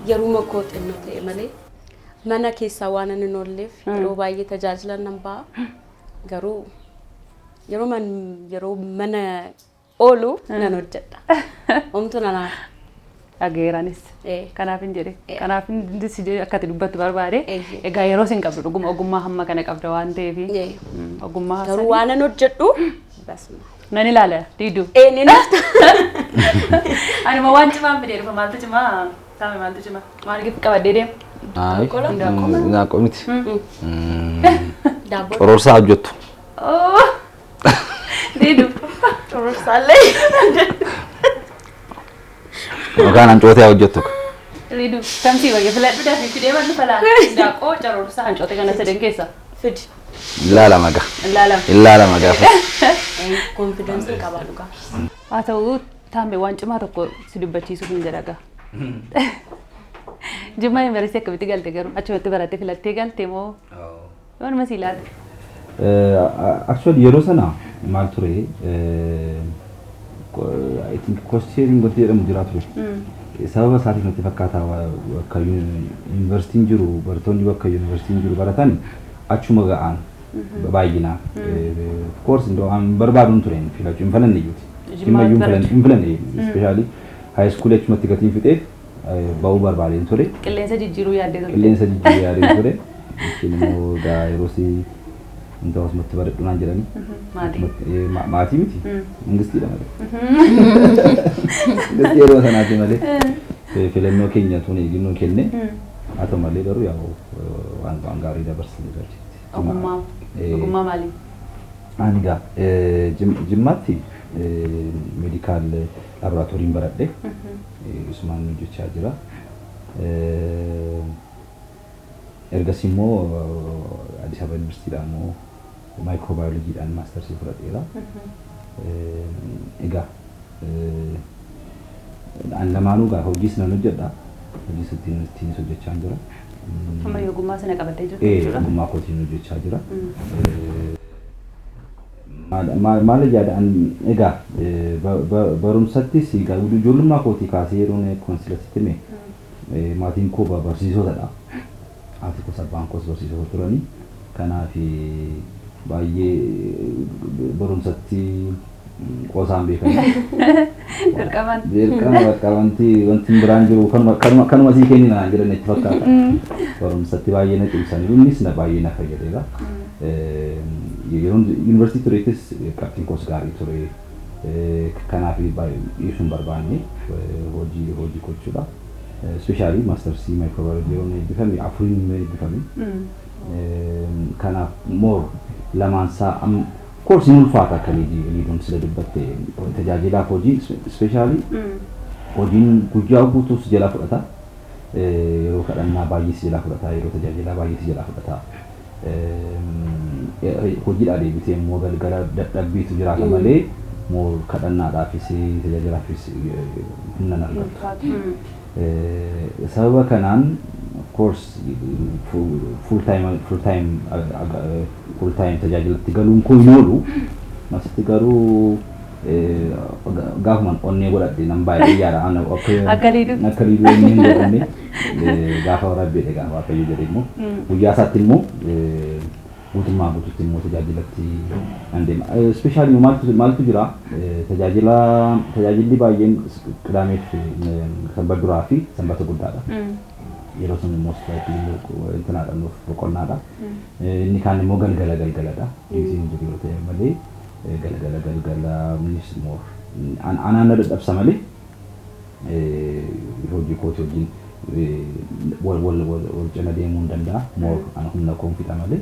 yeruma koo xinnoo ta'e malee mana keessaa waan ani noolleef yeroo baay'ee tajaajila nan ba'a garuu yeroo mana oolu nan hojjedha. Omtu nanaaf. Dhageeranis. Kanaaf hin jedhe. Kanaaf hin akkati dubbattu barbaade. Egaa yeroo sin qabdu dhuguma ogummaa hamma kana qabda waan ta'eef. Ogummaa garuu waan ani hojjedhu basuma. Nani lala, didu. Ni nafta. Ani mau wanci mah beda, rumah mantu cuma, sama mantu cuma. Mana kita kawan dede? Nggak komit. Terus aja tuh. Oh, didu. Terus saleh. Makanan cote aja tuh. Didu, kamsi bagi flat udah video mana flat. Dah kok terus sahan cote kan ada dengkesa. Fit. Ilala maga. Ilala maga. Confidence qaba dhuga. Haa ta'u taambe waan cimaa tokko si dubbachiisuuf hin jedhaga. Jimmaa yuunivarsiitii akkamitti galte garuu achumatti barattee filattee galte moo? Waanuma si ilaala. Actually yeroo sana maal ture I think cost sharing wanti jedhamu jira ture. Sababa isaatiif natti fakkaata bakka yuunivarsiitiin jiru barattoonni bakka yuunivarsiitiin jiru baratan achuma ga'an baay'ina. Of course indoo an barbaadun ture filachuu hin falanne iyyuuti. Jimma iyyuu hin falanne especially high school achumatti gatiin fixee ba'uu barbaadeen ture. Qilleensa jijjiiruu yaaddee ture. Qilleensa jijjiiruu yaaddee ture. Immoo gaa yeroo si indoo asumatti baradhu naan jedhani. Maatii miti. Mangistiidha malee. Mangistii yeroo sanaati malee. Filannoo keenya tun eeginnoo kenne. Haa ta'u malee garuu yaa waan gaarii dabarsanii jirti. Ogummaa maalii? Ani egaa Jimmaatti meedikaal laaboraatooriin baradhe isumaan hojjechaa jira. Ergasii immoo Addis Ababa Yuunivarsiitiidhaan immoo maayikiroobaayolojiidhaan maastarsii fudhadheera. Egaa an lamaanuu egaa hojiis nan hojjedha. Hojiis ittiin hojjechaa jira. Amma ogummaa sana qabattee jirtu jechuudha. Ogummaa kootiin hojjechaa jira. Maal yaadaan egaa barumsattis egaa ijoollummaa kootii kaasee yeroon konsilasitti mee maatiin koo barsiisotadha. Haati koos abbaan koos barsiisota turanii. Kanaaf baay'ee barumsatti qoosaan beekanii. Dirqama wanti biraan jiru kanuma sii kenninaan jedhan itti fakkaata. Barumsatti baay'ee na cimsanii innis na baay'ee na fayyadeera. Yeroon yuunivarsiitii tureettis qabxiin koos gaarii ture. Kanaaf dhiisuun barbaanne hojii gochuudha. Especially maastarsii maayikiroobaayolojii yeroon eebbifame afuriin eebbifame. Kanaaf more lamaansaa koorsiin ulfaata akka liiduun sila dubbatte tajaajilaaf hojii especially hojiin guyyaa guutuus jala fudhata. Yeroo kadhannaa baay'ees jala fudhata. Yeroo tajaajilaa baay'ees jala fudhata. Hojiidhaa deebitee immoo galgala dadhabbiitu jiraata malee moo kadhannaadhaafis tajaajilaafis humna hin argatu. Sababa kanaan of course full time tajaajilatti galuun kun yoolu masitti garuu gaafuman onnee godhadhe nan baay'ee yaada akka liiduu inni hin godhanne gaafa waraabbeedhe gaafa waaqayyo jedhe immoo guyyaa isaatti immoo guutummaa guututti immoo tajaajilatti nan deema. Especially maaltu jira tajaajilli baay'een qidaameef sanbata duraa fi sanbata guddaadha. Yeroo sun immoo intinaadhaan of boqonnaadha. Inni kaan immoo galgaladha. Diisiin jiru yoo ta'e malee galgalas immoo anaan na dadhabsa malee hojii kooti wajjin wal cina deemuu hin danda'a. Moo ana humna koonfidha malee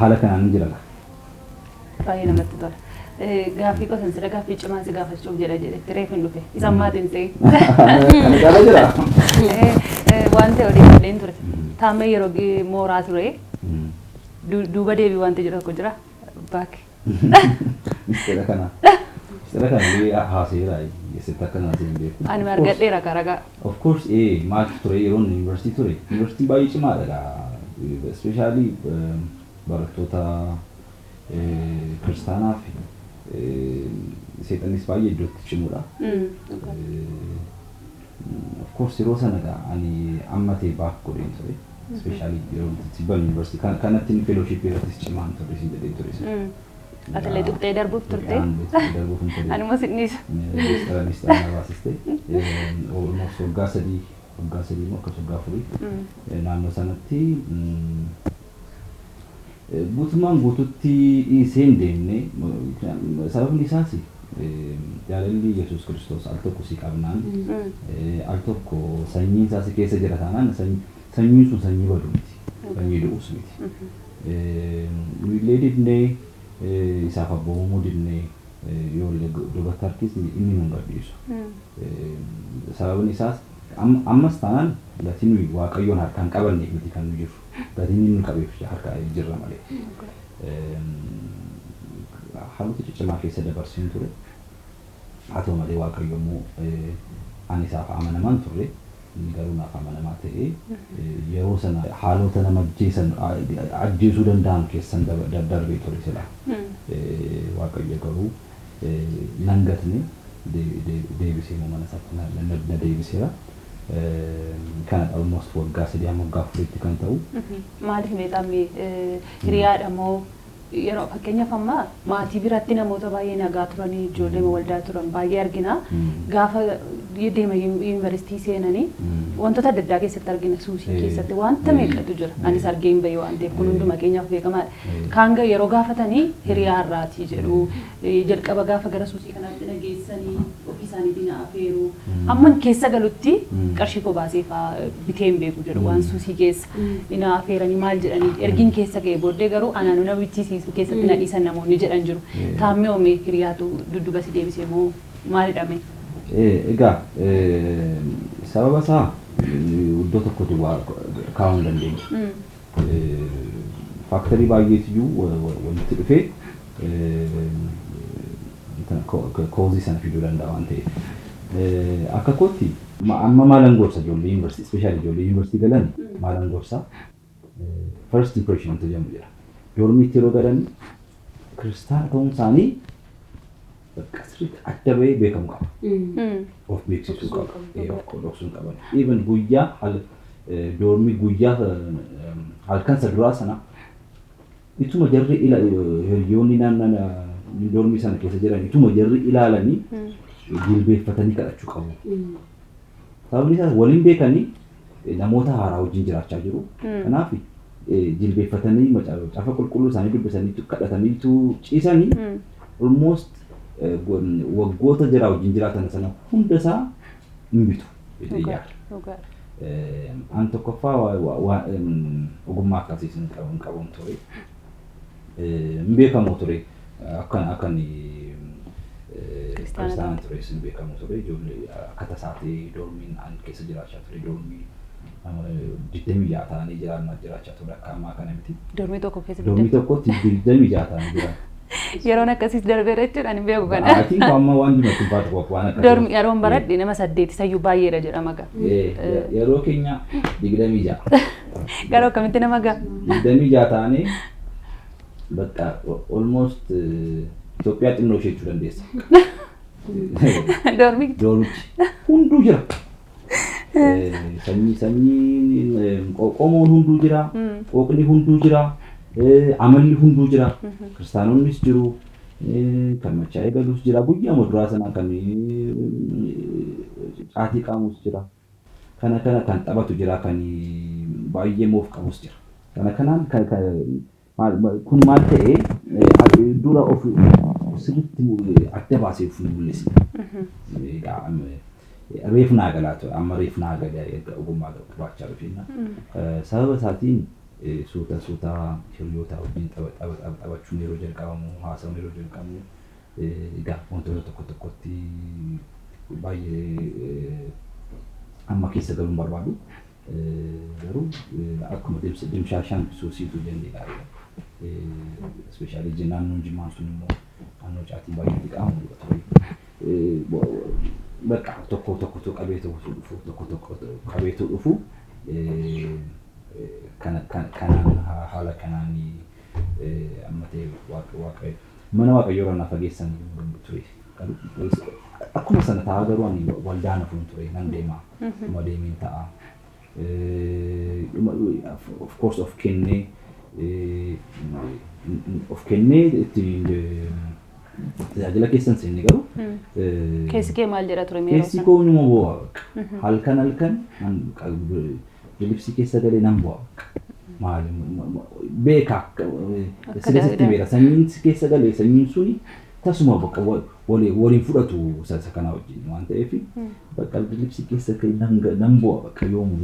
haala kanaan jira. Baay'ee namatti tola. Gaaffii qotan sida gaaffii cimaa si gaafachuuf jedhetti reefin dhufe. Isan maatiin ta'e. Kana gaala jira. Waan ta'e odeeffanneen ture. Taammee yeroo mooraa ture. Duuba deebii wanti jedhu tokko jira. Baaki. Mistera kana haaseera yeesitti akkana haaseen beeku. Ani margadheera karagaa. Of course maal ture yeroon yuunivarsiitii ture. Yuunivarsiitiin baay'ee cimaadha. Especially barattoota kiristaanaa fi seexannis baay'ee iddootti cimuudha. Of course yeroo sana ani ammatee baak godheen ture. Especially yeroo tibban yuunivarsiitii kanatti fellowship irrattis cimaan ture siin jedhee ture. Atilee tuqxee darbuuf turte? Darbuuf hin ture. Ani immoo sinniisa. Ministeeranis ta'an baasiste. Almost waggaa sadii immoo akkas waggaa afurii naannoo sanatti guutummaan guututti dhiisee hin deemne sababni isaas jaalalli Yesuus Kiristoos al tokko si qabnaan al tokko sanyiin isaas keessa jira taanaan sanyiin sun sanyii badu miti. Sanyii du'us miti. Illee didnee isaaf abboomamuu didnee yoo dubartii harkis inni nun gadhiisu. Sababni isaas ammas taanaan gatii nuyi waaqayyoon harkaan qabanne miti kan nu jiru. Gatiin inni qabeef harkaa jirra malee. Haalota ciccimaa keessa dabarsiin ture. Haa ta'u malee waaqayyo immoo ani isaaf amanamaan turre. Inni garuu naaf amanamaa ta'ee yeroo sana haalota nama ajjeesuu danda'an keessan darbee ture sila. Waaqayyo garuu nan gatne deebisee mana isaatti na deebiseera. Kana almost waggaa sadii amma waggaa afuriitti kan ta'u. Maaliif meeqamee hiriyaadha moo yeroo fakkeenyaaf amma maatii biratti namoota baay'ee nagaa turanii ijoollee waldaa turan baay'ee argina. Gaafa deema yuunivarsiitii seenanii wantoota adda addaa keessatti argina suusii keessatti wanta meeqatu jira. Anis argee hin bahe waan ta'eef kun hunduma keenyaaf beekamaadha. Kaan yeroo gaafatanii hiriyaa irraati jedhu jalqaba gaafa gara suusii kanaatti nageessanii ofii isaanii bina afeeruu amman keessa galutti qarshii koo baasee fa'aa biteen beeku jedhu waan suusii keessa bina afeeranii maal jedhanii ergiin keessa ga'e booddee garuu anaanu na bichisiisu keessatti na dhiisan namoonni jedhan jiru. Taammee oomee hiriyaatu dudduba si deebisee moo maal jedhame? Egaa sababa isaa iddoo tokkotti waa kaa'uu hin dandeenye. Faaktarii baay'eetiyyuu walitti dhufee koozii sana fiduu danda'a waan ta'eef. Akka kootti amma maalan gorsa ijoollee yuunivarsiitii ispeeshaalii ijoollee yuunivarsiitii galan maalan gorsa first impression tu jedhamu jira. Doormiitti yeroo galan kiristaana ta'uun isaanii bakka sirriitti adda bahee beekamu qaba. Of beeksisuu qaba. Of dhoksuu qaban. Even guyyaa doormii guyyaa halkan saduraa sana ituma jarri hiriyoonni naannoo doormii sana keessa jiran ituma jarri ilaalanii jilbeeffatanii kadhachuu qabu. Sababni isaas waliin beekanii namoota haaraa wajjin jiraachaa jiru. Kanaaf jilbeeffatanii macaafa qulqulluu isaanii dubbisanii kadhatanii ciisanii almost waggoota jiraa wajjin jiraatan sana hunda isaa hin bitu. An tokkoffaa ogummaa akkasiis hin qabuun ture. Hin beekamu ture. Akkan kiristaanaa ture hin beekamu ture. Ijoollee akka tasaatee doormiin an keessa jiraachaa ture. Doormii 26 ta'anii jiraachaa ture akka ammaa kana miti. Doormii tokko keessa doormii tokkotti 26 ta'anii jiran. Yeroon akkasiis darbeera jechuudhaan hin beeku kana. Ati amma waan jiru baatu waan akkasii. Doormii yeroon baradhe nama 8 sayyuu baay'eedha jedhama gaa. Yeroo keenya 26. Garuu akkamitti nama gaa? 26 ta'anii bakka almost Itoophiyaa xinnoo ishee jechuu dandeessa. Doormichi hunduu jira. Sanyii qomoon hunduu jira. Qooqni hunduu jira. Amalli hunduu jira. Kiristaanonnis jiru. Kan machaa'ee galus jira. Guyyaa muduraa sana kan caatii qaamus jira. Kana kan taphatu jira. Kan baay'ee moof qabus jira. Kanaan kun maal ta'ee dura of sirriitti adda baasee of mul'isa. Reef naa galaa ture. Amma reef naa galee ogummaa qabaachaa dhufeenna. Sababa isaatiin suuta hiriyoota wajjin taphachuun yeroo jalqabamu haasawuun yeroo jalqabamu egaa wantoota tokkotti baay'ee amma keessa galuun barbaadu. Garuu akkuma dimshaashaan suusiitu jennee gaariidha. Ispeeshaalii naannoon Jimmaan sun immoo naannoo caatii baay'eetti qabamu ture. Bakka tokko qabeetu dhufu kanaan haala kanaan amma ta'e mana waaqayyoo irraa fageessan ture. Akkuma sana ta'a garuu ani waldaa nafuun ture nan deema. Uma deemiin ta'a. Of course of kennee itti tajaajila keessan seenne garuu. Keessi kee maal jedha ture? Keessi koo numa bu'a. Halkan jilibsi keessa galee nan bu'a. Maali beekaa sirriitti beeka sanyiin keessa galee sanyiin suni tasuma bakka waliin fudhatu isa kana wajjin waan ta'eef bakka jilibsi keessa nan bu'a bakka yoomu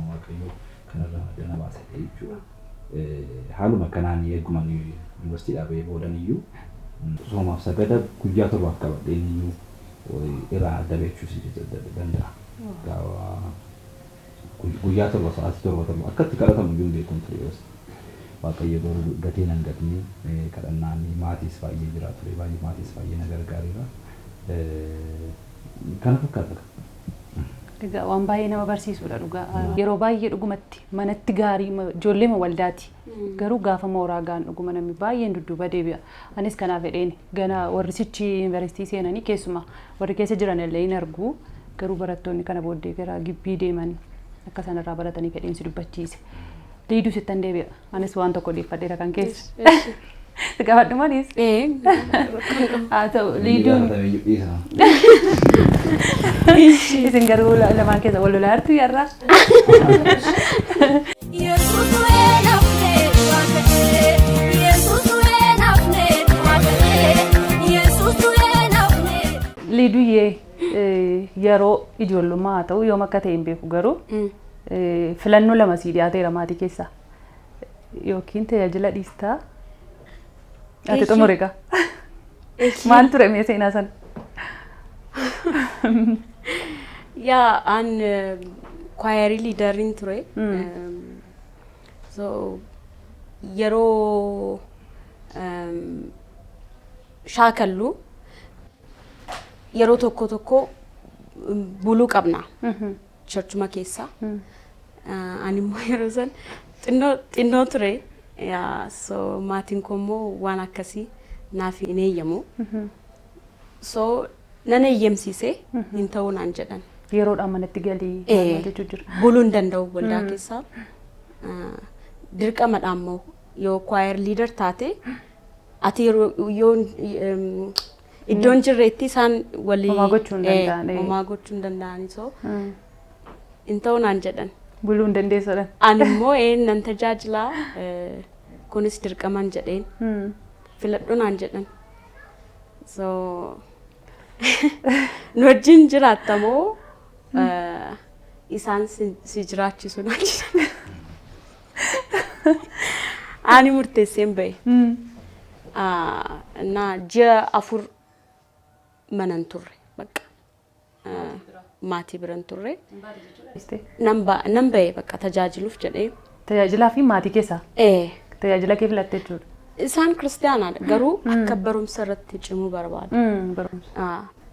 waaqayyoo kanarraa dana baasa jechuudha. Haaluma kanaan eeguma yuunivarsiitiidhaa bahee boodaniyyuu soomaaf sagada guyyaa torbaaf qabadheeniyyuu irraa adda beekuus danda'a. Guyyaa torba sa'aatii torba akkatti kadhatamu iyyuu beekuun ture. Waaqayyo garuu gatii nan gatne kadhannaan maatiis baay'ee jira ture. Maatiis baay'ee na gargaareera. Kana fakkaata. Egaa waan baay'ee nama barsiisudha dhugaa. Yeroo baay'ee dhugumatti manatti gaarii ijoollee waldaati. Garuu gaafa mooraa gaan dhuguma namni baay'een dudduuba deebi'a. Anis kanaaf fedheen gana warri sichi yuunivarsiitii seenanii keessumaa warri keessa jiran illee hin argu. Garuu barattoonni kana booddee gara gibbii deemanii akka sanarraa baratanii fedhiinsi dubbachiise. Liiduu sittan deebi'a. Anis waan tokko dhiiffadheera kan keessa. Gaafadhu malis. Haa ta'u liiduun. Isin garuu lamaan keessa wal lolaa jirtu yarraa. Liiduyyee yeroo ijoollummaa haa ta'u yoom akka ta'e hin beeku garuu filannoo lama sii dhiyaateera maatii keessaa yookiin tajaajila dhiistaa ati xumure gaa maal ture mee seenaa sana? Yeah, an choir leader in ture. So yeroo shaakallu yeroo tokko buluu qabna churchuma keessa. Ani immoo yeroo san xinnoo ture. So maatiin koo immoo waan akkasii naaf hin eeyyamu. So nan eeyyamsiisee hin ta'uu naan jedhan. Yeroodhaan manatti galii jechuu jira. Buluu hin danda'u waldaa keessaa. Dirqamadhaan immoo yoo choir leader taate ati yoo iddoon jirreetti isaan walii homaa gochuu hin danda'ani so hin ta'uu naan jedhan. Buluu hin dandeessadhan. Ani immoo nan tajaajilaa kunis dirqaman jedheen filadhu naan jedhan. So nu wajjin jiraattamoo isaan si jiraachisu naan jedhan. Ani murteesseen bahe. Na ji'a 4 manan turre bakka maatii biran turre. Nan bahe bakka tajaajiluuf jedhee. Tajaajilaa fi maatii keessaa? Tajaajila kee filattee jechuudha. Isaan kiristaanaadha garuu akka barumsa irratti cimuu barbaadu.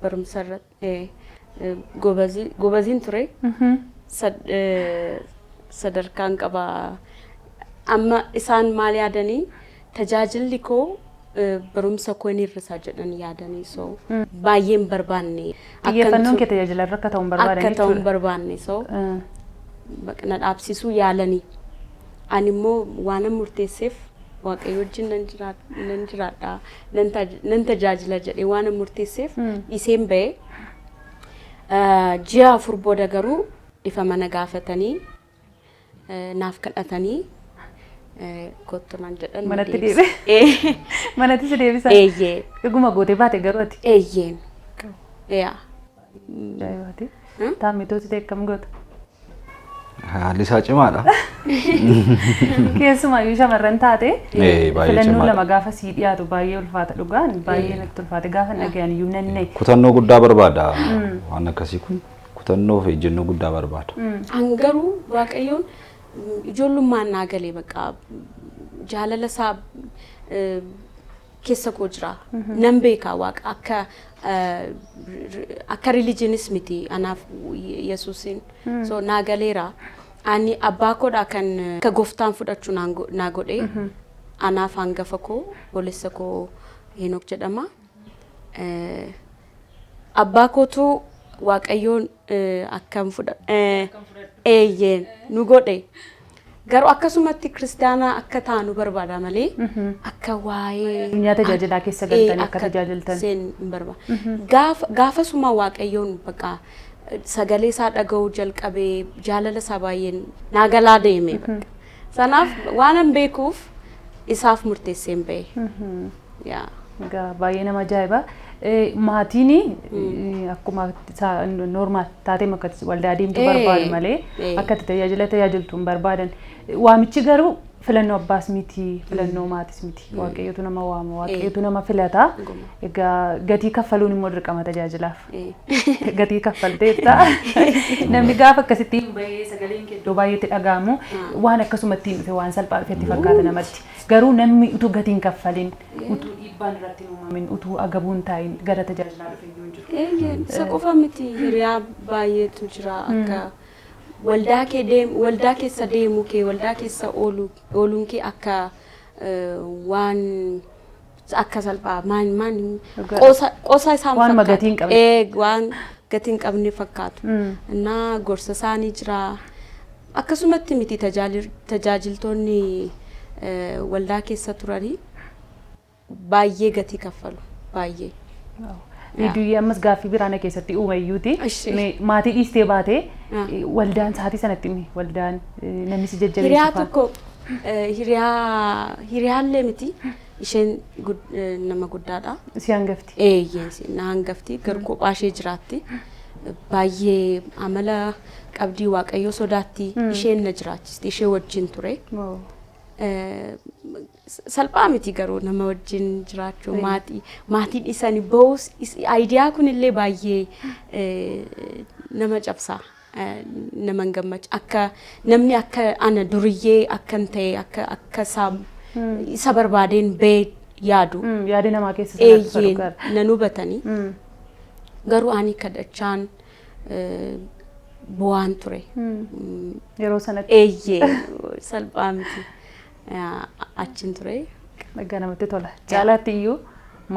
Barumsa irratti gobaziin ture. Sadarkaan qaba. Amma isaan maal yaadanii tajaajilli koo barumsa koo inni hir'isaa jedhanii yaadanii so baay'een barbaanne. Xiyyeeffannoon kee tajaajila irra akka ta'uun barbaadanii jechuudha. Akka ta'uun barbaanne so na dhaabsisuu yaalanii. Ani immoo waan murteesseef waaqayyo wajjin nan jiraadha nan tajaajila jedhee waan murteesseef iseen bahe ji'a 4 booda garuu ifa mana gaafatanii naaf kadhatanii kottu naan jedhan. Manatti deebi'e? Manatti si deebisan? Eeyyee. Dhuguma gootee baate garuu ati? Eeyyeen. Yaa. Jaayibaati. Taammitooti ta'e akkam goota? Haalli isaa cimaadha. Keessumaayyuu shamarran taate baay'ee filannoo cimaadha. lama gaafa sii dhiyaatu baay'ee ulfaata dhugaan baay'ee natti ulfaate gaafa dhagayan iyyuu nanne. Kutannoo guddaa barbaada. Waan akkasii kun kutannoo fi ejjennoo guddaa barbaada. An garuu waaqayyoon ijoollummaan naa galee bakka jaalala isaa keessa koo jira. Nan beekaa waaqa akka religiyonis miti anaaf Yesuusin. So naa galeera. Ani abbaa koodhaa kan akka gooftaan fudhachuu naa godhee anaaf hangafa koo obboleessa koo Henook jedhama. Abbaa kootu waaqayyoon akkam eeyyeen nu godhe. Garuu akkasumatti kiristaanaa akka taanu barbaada malee akka waa'ee Nyaata tajaajilaa keessa galtanii akka tajaajiltan. Seen hin barbaada. Gaafasuma waaqayyoon bakka sagalee isaa dhaga'uu jalqabee jaalala isaa baay'een naa galaa deeme. Sanaaf waan an beekuuf isaaf murteesseen bahe. Baay'ee nama ajaa'iba. Maatiin akkuma normaal taatee akka waldaa deemtu barbaadu malee akka tajaajiltu hin barbaadan. Waamichi garuu filannoo abbaas miti filannoo maatis miti waaqayyotu nama waama waaqayyotu nama filata. Egaa gatii kaffaluun immoo dirqama tajaajilaaf. Gatii kaffalteetta namni gaafa akkasitti bahee sagaleen kee iddoo baay'eetti dhaga'amu waan akkasumatti hin dhufe waan salphaa dhufetti fakkaata namatti. Garuu namni utuu gatiin kaffalin utuu dhiibbaan irratti uumamin utuu agabuun taa'in gara tajaajilaa dhufe iyyuu hin jiru. Isa qofa miti hiriyaa baay'eetu jira akka waldaa keessa deemuu kee waldaa keessa ooluun kee akka waan akka salphaa qoosa isaan waan gatiin qabne waan gatiin qabne fakkaatu. Innaa gorsa isaanii jira akkasumatti miti tajaajiltoonni waldaa keessa turanii baay'ee gatii kaffalu baay'ee. Viidiyoo ammas gaaffii biraana keessatti uumayyuuti. Maatii dhiistee baatee waldaan sa'aatii sanatti waldaan namni si jajjabeessu. Hiriyaa tokko hiriyaallee miti isheen nama guddaadha. Si hangafti? Eeyyee na hangafti garuu kophaa ishee jiraatti. baay'ee amala qabdii waaqayyo sodaatti isheen na jiraachisti ishee wajjin ture. Salphaa miti garuu nama wajjin jiraachuu maatiin isanii boos aayidiyaa kunillee baay'ee nama cabsaa. Nama gammachiisa akka namni akka ana duriyyee akkan ta'e akka isa barbaadeen bee yaadu yaadi namaa keessa nan hubatanii garuu ani kadhachaan bu'aan ture yeroo sanatti salphaa miti achin ture dhagaa namatti tola jaalaatti iyyuu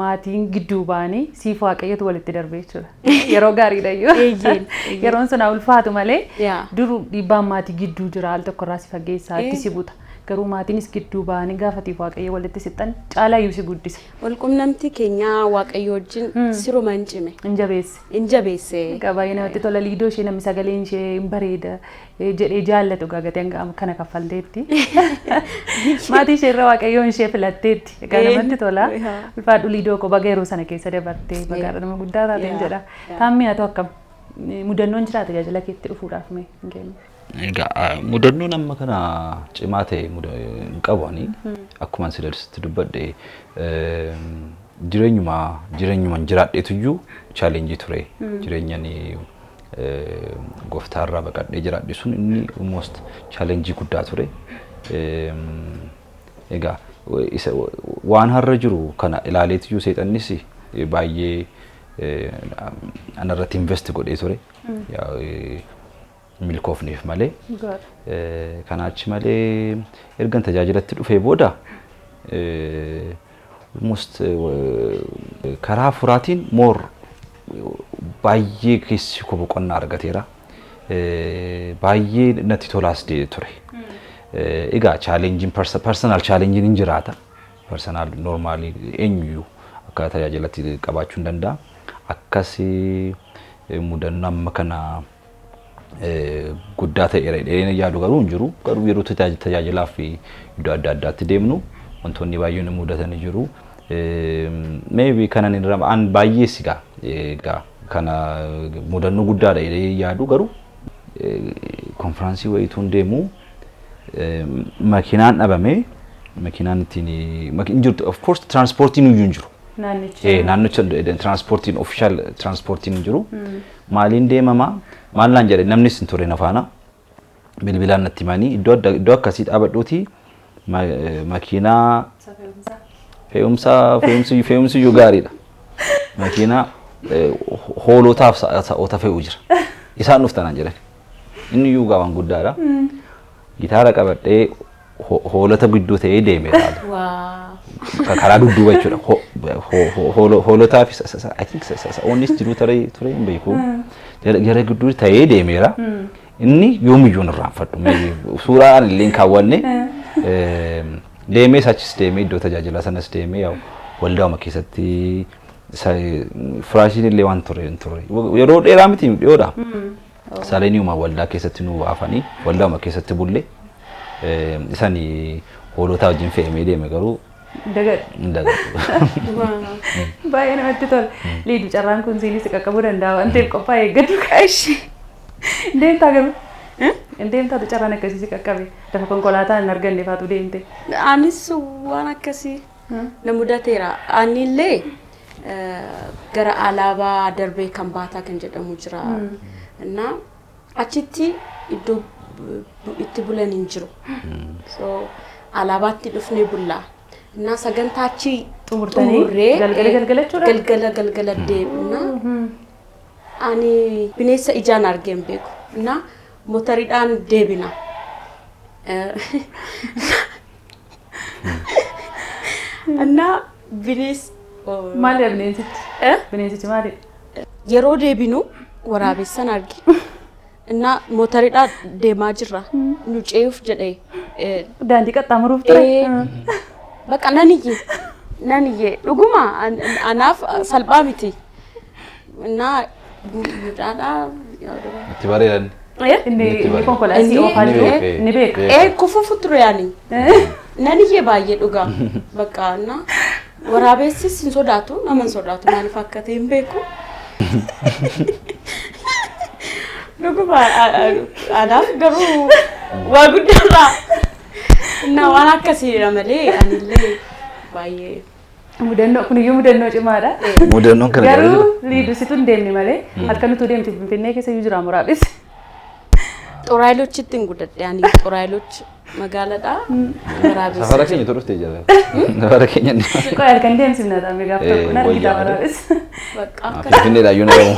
maatiin gidduu baanii siif waaqayyotu walitti darbee jechuudha. Yeroo gaariidha iyyuu. Yeroon sana ulfaatu malee duruu dhiibbaan maatii gidduu jira al tokko irraa si fageessaa itti si buta. Garuu maatiinis gidduu baanii gaafatiif waaqayyo walitti sixan caalaa iyyuu si guddisa. Walqunnamtii keenya waaqayyo wajjin siruma hin cime. Injabeesse. Baay'ee namatti tola liidoo ishee namni sagaleen ishee bareeda jedhee jaallatu gagatee kana kaffalteetti. Maatii ishee irra waaqayyoon ishee filatteetti. Namatti tola. Ulfaadhu liidoo koo baga yeroo sana keessa dabartee bagaadha nama guddaa taateen jedha. Taammi haa ta'u akkam mudannoon jira tajaajila keetti dhufuudhaaf mee hin kennu. Mudannoon amma kana cimaa ta'e qabani akkuma sidarsitti dubbadhe jireenyuma jiraadheetu iyyuu challenge ture jireenyani gooftaarraa baqadhee jiraadhe sun inni almost challenge guddaa ture egaa waan har'a jiru kana ilaaleetu iyyuu seexannis baay'ee anarratti invest godhee ture milkoofneef malee kanaachi malee ergan tajaajilatti dhufee booda almost karaa furaatiin more baay'ee keessi ko boqonnaa argateera baay'ee natti tolaas ture egaa challenging personal challenging hin jiraata personal normally eenyu akka tajaajilatti qabaachuu hin danda'a akkasii mudannoo amma kana guddaa ta'eera dheerina yaadu garuu hin jiru garuu yeroo tajaajilaaf iddoo adda addaatti deemnu wantoonni baay'een mudatanii jiru maybe kanan an baay'ee sigaa egaa kana mudannoo guddaadha yaadu garuu konfiraansii wayituun deemu makiinaan dhabame makiinaan ittiin jirtu of course transportiin iyyuu hin jiru naannicha transportiin official transportiin hin jiru maaliin deemama Maalaan jedhe namni sin ture nafaana bilbilaan natti himanii iddoo akkasii dhaabadhuuti makiinaa fe'umsi iyyuu gaariidha makiinaa hoolotaaf sa'oota fe'uu jira isaan dhuftanaan jedhan inni iyyuu gaawwan guddaadha gitaara qabadhee hoolota gidduu ta'ee deemee karaa dudduuba jechuudha hoolotaaf I think sa'oonnis jiru ture hin beeku gara gidduu ta'ee deemeera inni yoomiyyuu irraanfadhu suuraa illee kaawwanne deemee achis deemee iddoo tajaajila sanas deemee waldaa'uma keessatti firaashiin illee waan ture yeroo dheeraa miti dhiyoodha saleeniuma waldaa keessatti nu baafanii waldaa'uma keessatti bullee isanii hoolotaa wajjin fe'amee deeme garuu baay'ee namatti tola. Liidu carraan kun siinis qaqqabuu danda'a waan ta'eef qophaa'ee eeggatu qaashi. Deemtaa garuu deemtaatu carraan akkasii si qaqqabe lafa konkolaataan hin arganne faatu deemte. Anis waan akkasii na mudateera. Anillee gara alaabaa darbee kan baataa kan jedhamu jira. Na achitti iddoo itti bulan hin jiru. So alaabaatti dhufnee bullaa. Na sagantachi xumurree galgala deemna ani bineensa ijaan argeen beeku na motoriidhaan deebina na maali bineensichi maali yeroo deebinu waraabessan argi na motoriidhaan deemaa jirra nu ce'uuf jedhee daandii qaxxaamuruuf ture Baka naniyye dhuguma anaaf salphaa miti na mudaadha itti bareedan inni konkolaasii oofaa jiru ni beeka kufufu ture yaani naniyye baay'ee dhugaa bakka na waraabessis hin sodaatu nama hin sodaatu maaliif akka ta'e hin beeku dhuguma anaaf garuu waa guddaadha. Na waan akkasiidha malee anillee baay'ee mudannoo kuniyyuu mudannoo cimaadha. Mudannoon kana garuu liidu situ hin deemne malee harka nuti deemte Finfinnee keessa iyyuu jira muraabis. Xuraayilochitti hin guddadhe ani xuraayilochi magaaladha. Muraabis. safara keenya turte jala. Safara keenya ni. Qoy harkan deemsifna ta'a meeqa tokko na argita muraabis. Bakka akka Finfinnee dha yuuna gamu.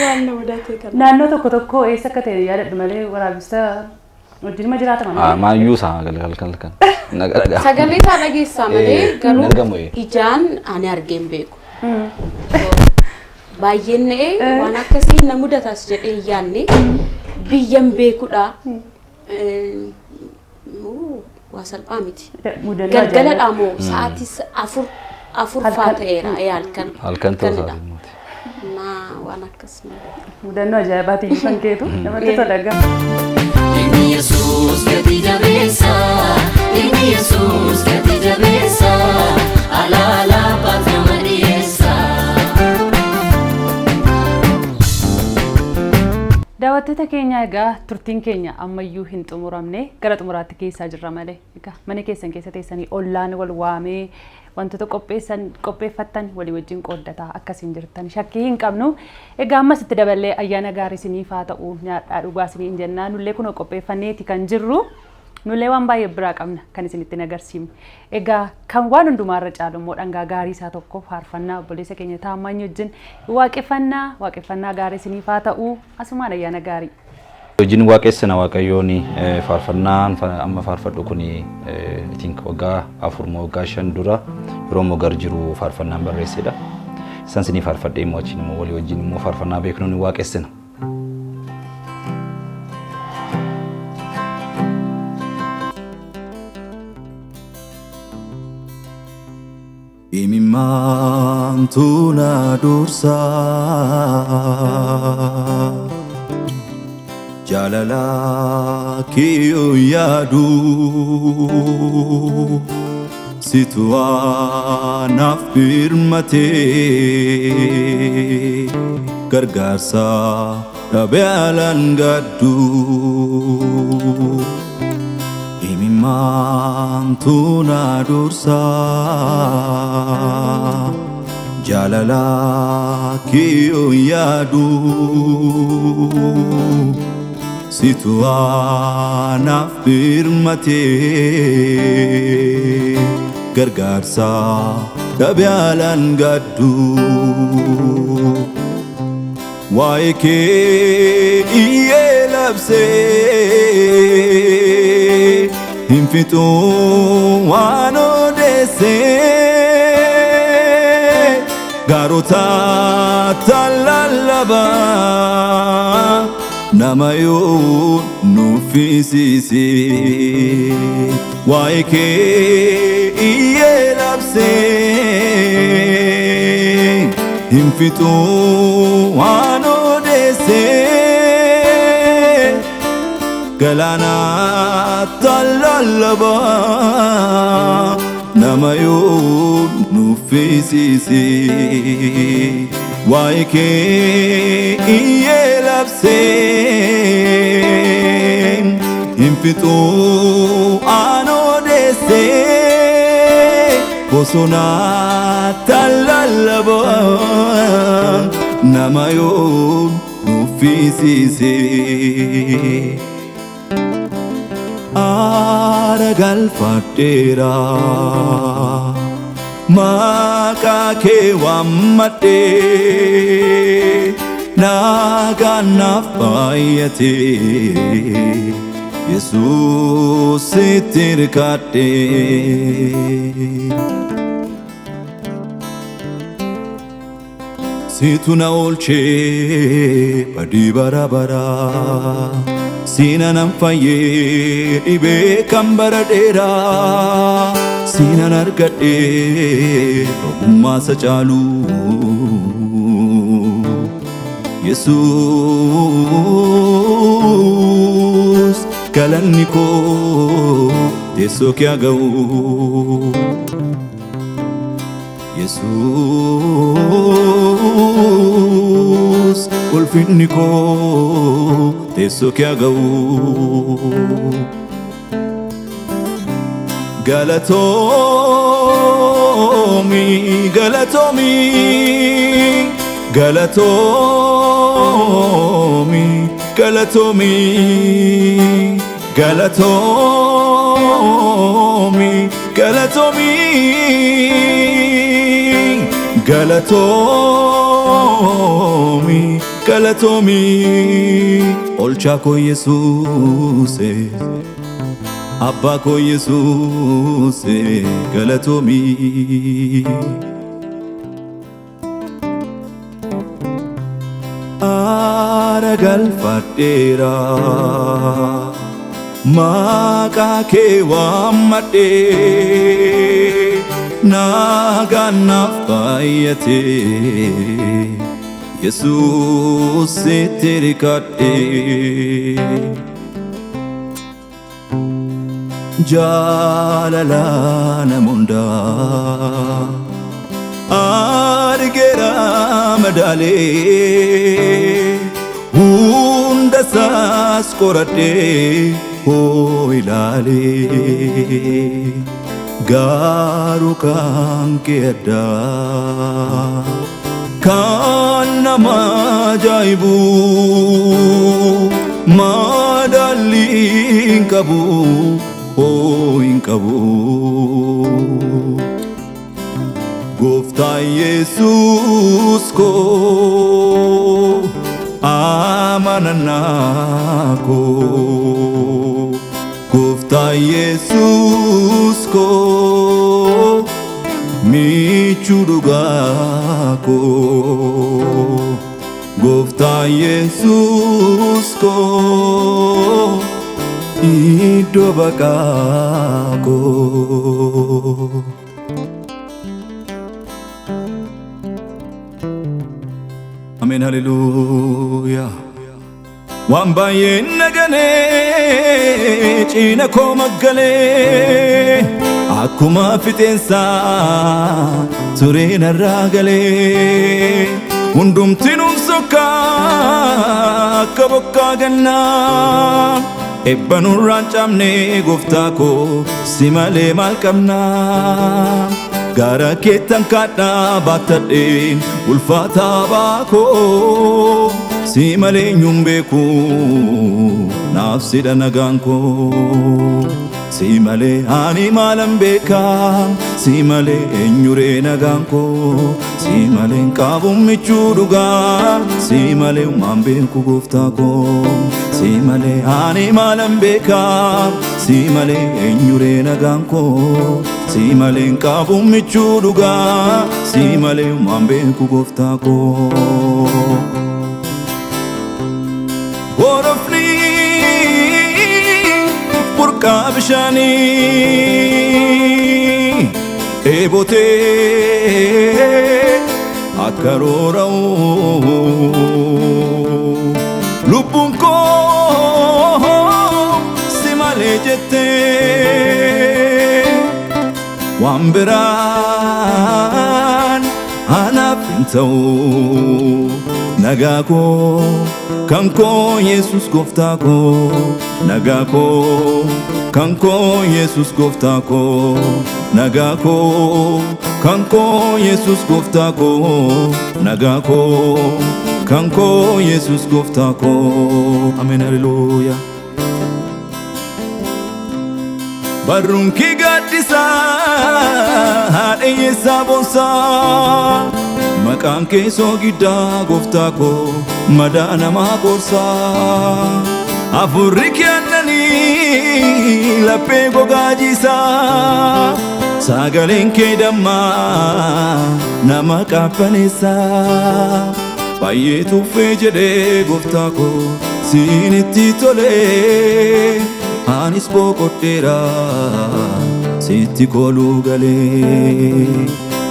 waan na mudatee kana. Naannoo tokko tokko eessa akka ta'e yaadadhu malee waraabista wajjin ma jiraata malee. Maayyuu isaa galkan. Nagaa. Sagalee isaa dhageessaa malee garuu Argamu ijaan ani argeen beeku. Baay'een waan akkasii na mudatas jedhee yaanne biyyan beekudha. Waa salphaa miti. Galgala dhaamoo sa'aatii afur faa ta'eera halkan ta'uusaa. Naa waan akkasii. Mudannoo ajaa'ibaatiin kan keetu namatti tola gama. Inni Yesuus gati jabeessa, inni Yesuus gati jabeessa, alaala baatama dhiyeessa. Daawwattoota keenya egaa turtiin keenya ammayyuu hin xumuramne gara xumuraatti keessaa jirra malee egaa mana keessan keessa teessanii ollaan wal waamee wantoota qopheeffattan walii wajjin qooddataa akkasiin jirtan shakkii hin qabnu. Egaa ammas itti daballee ayyaana gaarii isiniif haa ta'u nyaadhaa dhugaa isiniin jennaa nullee kunoo qopheeffanneeti kan jirru nullee waan baay'ee biraa qabna kan isinitti agarsiifne. Egaa kan waan hundumaarra caalu immoo dhangaa gaarii isaa tokko faarfannaa obboleessa keenya Taammanyi wajjin waaqeffannaa gaarii isiniif haa ta'u asumaan ayyaana gaarii. Wajjin waaqessina Waaqayyoon faarfannaan amma faarfadhu kun itiin waggaa 4 moo waggaa 5 dura yeroo mogar jiru faarfannaan barreessedha. Isaan sinii faarfadhee immoo achiin immoo walii wajjin immoo faarfannaa beeknuun waaqessina. Imimmaantu na dursaa Jalala kiyo yaadu situ anaaf birmatee gargaarsa dhabee alan gaddu imimmaantu na dursaa jalala kiyo yaadu situ anaaf birmatee gargaarsa dhabee alan gaddu waa'ee kee iyyee labsee hin fixuu waan odeessee gaarota tallallabaa nama yoo nuffisiisee waa'ee kee iyyee labsee hin fixuu waan odeessee galaana tallallabaa nama yoo nuffisiisee waa'ee kee iyyee labsee hin fixuu waan odeessee bosona tallallabaa nama yoo nuffisiisee aara galfadheera maqaa kee waammadhee nagaan naaf baay'atee Yesuus sitti hirkadhee situ na oolchee badii bara baraa Sina nan fayyee dhibee kan bara dheeraa Sinan argadhee ogummaa isa caalu Yesuus galanni koo teessoo kee haa ga'u Yesuus Yesus ulfinni koo teessoo kee ga'u Galatomi Galatomi Galatomi Galatomi Galatomi Galatomi Galatomi Galatomi Olcha ko Jesus Abba ko Jesus Galatomi Ara galfadera Maka ke wamade Naga nafayate Jesus se tere kate Jalala namunda Argera madale Hunda sas korate Ho ilale Garu kan keda Kan nama jaibu Madaling kabu Oh inkabu Gofta Jesus ko Amananako Gofta Jesus ko Michudugako Gofta Jesus ko Ido bakako Amen hallelujah Wambaye nagane China ko magale Akuma fitensa Turena ragale Undum tinum soka Kabokka ganna Ebbanun rancamne goftako Simale malkamna Gara ketan kadha batadeen ulfata bako Simale nyumbeku nafsida naganko Simale ani malambeka Simale enyure naganko Simale nkabum michuduga Simale umambeku goftako Simale ani malambeka Simale enyure naganko Simale nkabum michuduga Simale umambeku goftako Gorofni Purka bishani Ebote Akarorao Lubunko Simale jette Wamberan Anapintao Nagako Kanko Jesus goftako Nagako Kanko Jesus goftako Nagako Kanko Jesus goftako Nagako Kanko Jesus goftako Amen hallelujah Barunki gadisa Haadeye sabonsa Maqaan kee soogiddaa goftako Madana makorsa Afurri kennanii laphee gogaajisa Sagaleen kee dammaa nama qaabbaneessa Baay'ee tuffee jedhee goftako siinitti tolee Anis boqodheera sitti koluu galee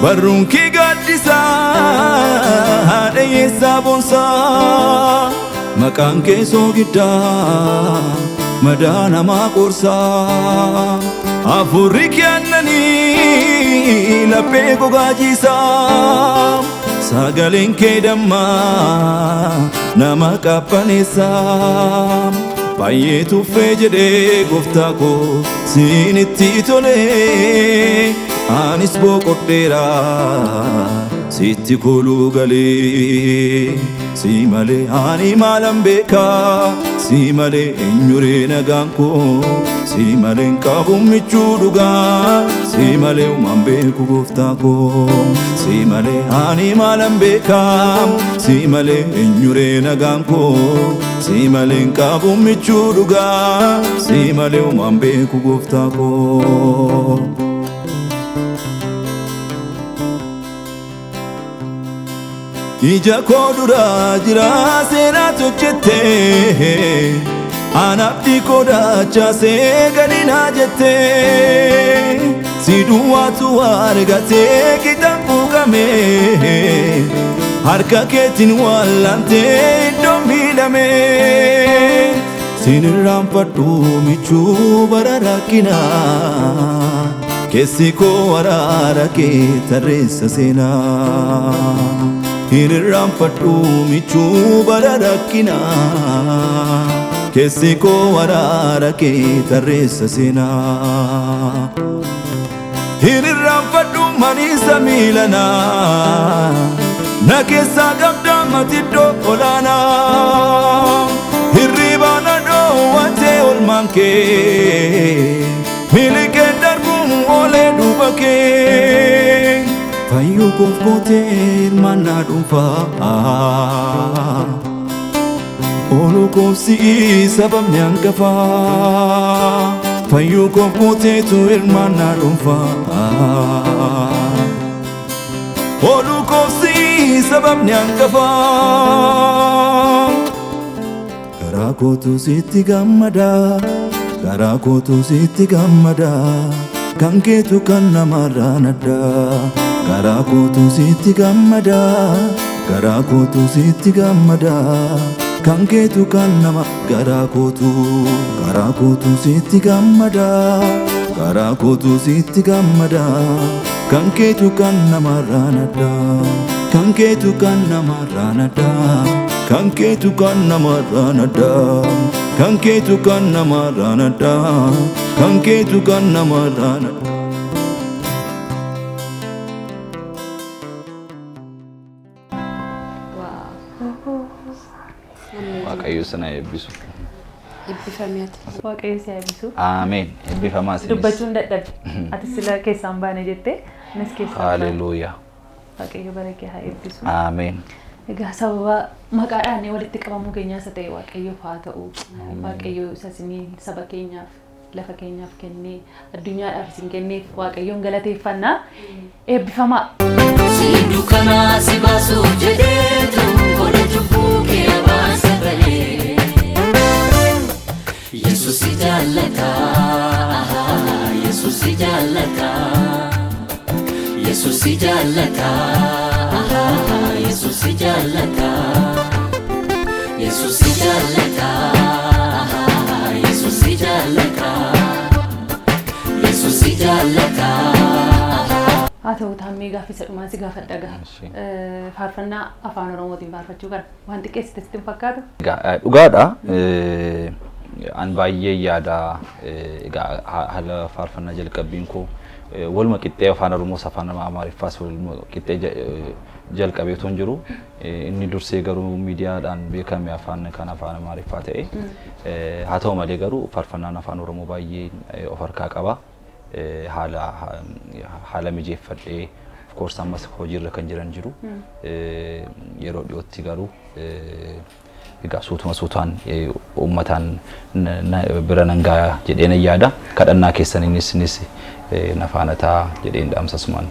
Barrunki gaddisa haadhee saabonsa Maqaan kee soogiddaa madaa namaa qorsa Afurri kennanii laphee gogaajisa sagaleen kee dammaa nama qabbaneessa baay'ee tuffee jedhee gooftaa koo siinitti tole anis boqodheera sitti koluu galee si malee ani maalan beekaa si malee eenyuree nagaan koo si malee qabu michuu dhugaa si malee uumaan beeku gooftaa koo si malee ani maalan beekaa si malee eenyuree nagaan koo si malee qabu michuu dhugaa si malee uumaan beeku gooftaa koo. Ija koo dura jira seenaa hojjettee anabdi koo dachaasee gadi naa jettee si duwwaatu argatee qitaan buuqamee harka keetiin wallaantee iddoo miidhamee sin irraanfadhu michuu bara rakkinaa keessi koo waraara kee tarreessa seenaa. Hin irraanfadhu michuu bara rakkinaa keessi koo waraara kee tarreessa seenaa. Hin irraanfadhu maniisa miilanaa na keessaa qabdaa matiddoo olaanaa hirribaa na dhoowwatee olmaan kee miili kee darbuun oolee duuba kee. Fayyu koof gootee hirmaannaa dhuunfaa ooluu koof si'ii sababni hangafaa Fayyu koof gooteetu hirmaannaa dhuunfaa ooluu koof si'ii sababni hangafaa garaa kootu sitti gammada garaa kootu sitti gammada kan keetu kan namarraan addaa. Garaa kootu sitti gammada garaa kootu sitti gammada kan keetu kan nama garaa kootu sitti gammada garaa kootu sitti gammada kan keetu kan namarraan addaa kan keetu kan namarraan addaa kan keetu kan namarraan addaa kan keetu kan namarraan addaa kan keetu kan namarraan addaa. Waaqayyo sana eebbisu. Eebbifameeti. Waaqayyo si eebbisu. Ameen. Eebbifamaa sinis. Dubbachuun dadhabe. Ati sila keessaan baane jettee anis keessaan baane. Haleluuyaa. Waaqayyo bara kee haa eebbisu. Ameen. Egaa sababa maqaadhaan walitti qabamuu keenyaas ta'e Waaqayyoof haa ta'u. Waaqayyo isa isinii saba keenyaaf lafa keenyaaf kennee addunyaadhaaf isin kenneef Waaqayyoon galateeffannaa eebbifamaa. Si dukanaa si baasuuf jedheetu godha cubbuu kee abaasa balee Yesuus si jaallata Yesuus si jaallata Yesuus si jaallata Yesuus si jaallata Yesuus si jaallata Yesuus si jaallata Yesuus si jaallata. Haa ta'u taamee gaaffii isa dhumaa si gaafadha gaa. Faarfannaa afaan Oromootiin faarfachuu kana waan xiqqeessite sitti hin fakkaatu? Dhugaadha. An baay'ee yaada haala faarfannaa jalqabbiin koo waluma qixxee afaan Oromoos afaan Amaariffaas waluma qixxee jalqabee toon jiru inni dursee garuu miidiyaadhaan beekame afaan kan afaan Amaariffaa ta'e haa ta'u malee garuu faarfannaan afaan Oromoo baay'ee of harkaa qaba. Haala mijeeffadhee of course ammas hojiirra kan jiran jiru yeroo dhiyootti garuu egaa suutaan uummataan bira nan ga'a jedheen yaada kadhannaa keessaniinis na faana ta'a jedheen dhaamsasumaan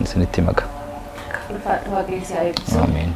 isinitti maka. Ameen.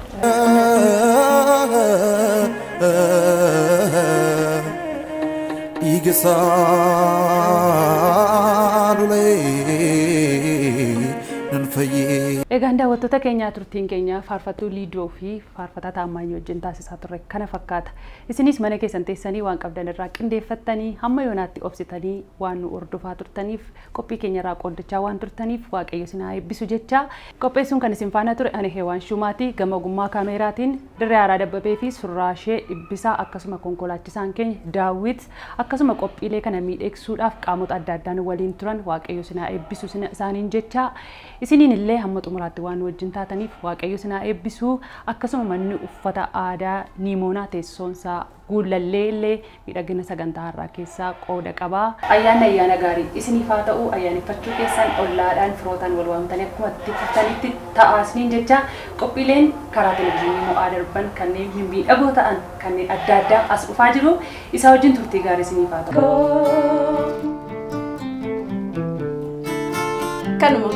Egaan daawwattoota keenyaa turtiin keenya faarfattuu Liidoo fi faarfataa Taammaanyii wajjin taasisaa turre kana fakkaata. Isinis mana keessan teessanii waan qabdan irraa qindeeffattanii hamma yoonaatti obsitanii waan nu hordofaa turtaniif qophii keenya irraa qooddachaa waan turtaniif Waaqayyo isin haa eebbisu jecha. Qopheessuun kan isin faana ture ani Heewaan Shumaatii gama ogummaa kaameraatiin Dirree Aaraa Dabbabee fi Surraashee Ibbisaa akkasuma konkolaachisaan keenya Daawit akkasuma qophiilee kana miidhagsuudhaaf qaamota adda addaan waliin turan Waaqayyo isin haa eebbisu isaaniin jecha. Isiniin illee hamma xumuraatti waan wajjin taataniif Waaqayyo isin haa eebbisu akkasuma manni uffata aadaa Niimoonaa teessoonsaa guulallee illee miidhagina sagantaa har'aa keessaa qooda qaba. Ayyaana gaarii isiniif haa ta'u ayyaaneffachuu keessan ollaadhaan firootaan wal waamtanii akkuma itti fuftanitti ta'aasniin jecha qophiileen karaa televezyiinii mo'aa darban kanneen miidhagoo ta'an kanneen adda addaa as dhufaa jiru isaa wajjin turtii gaarii isiniif haa ta'u. Kanuma.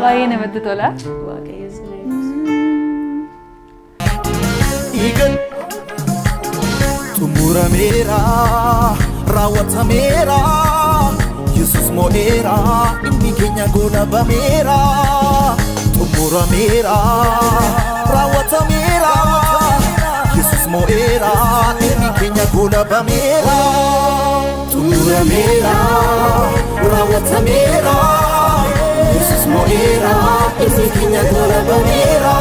Baay'ee namatti tola. Waaqayyo isin Eagle Tumurameera Raawwatameera Yesus mo'eera inni keenya goolabameera Tumurameera Raawwatameera Yesus mo'eera inni keenya goolabameera Tumurameera Raawwatameera Yesus mo'eera inni keenya goolabameera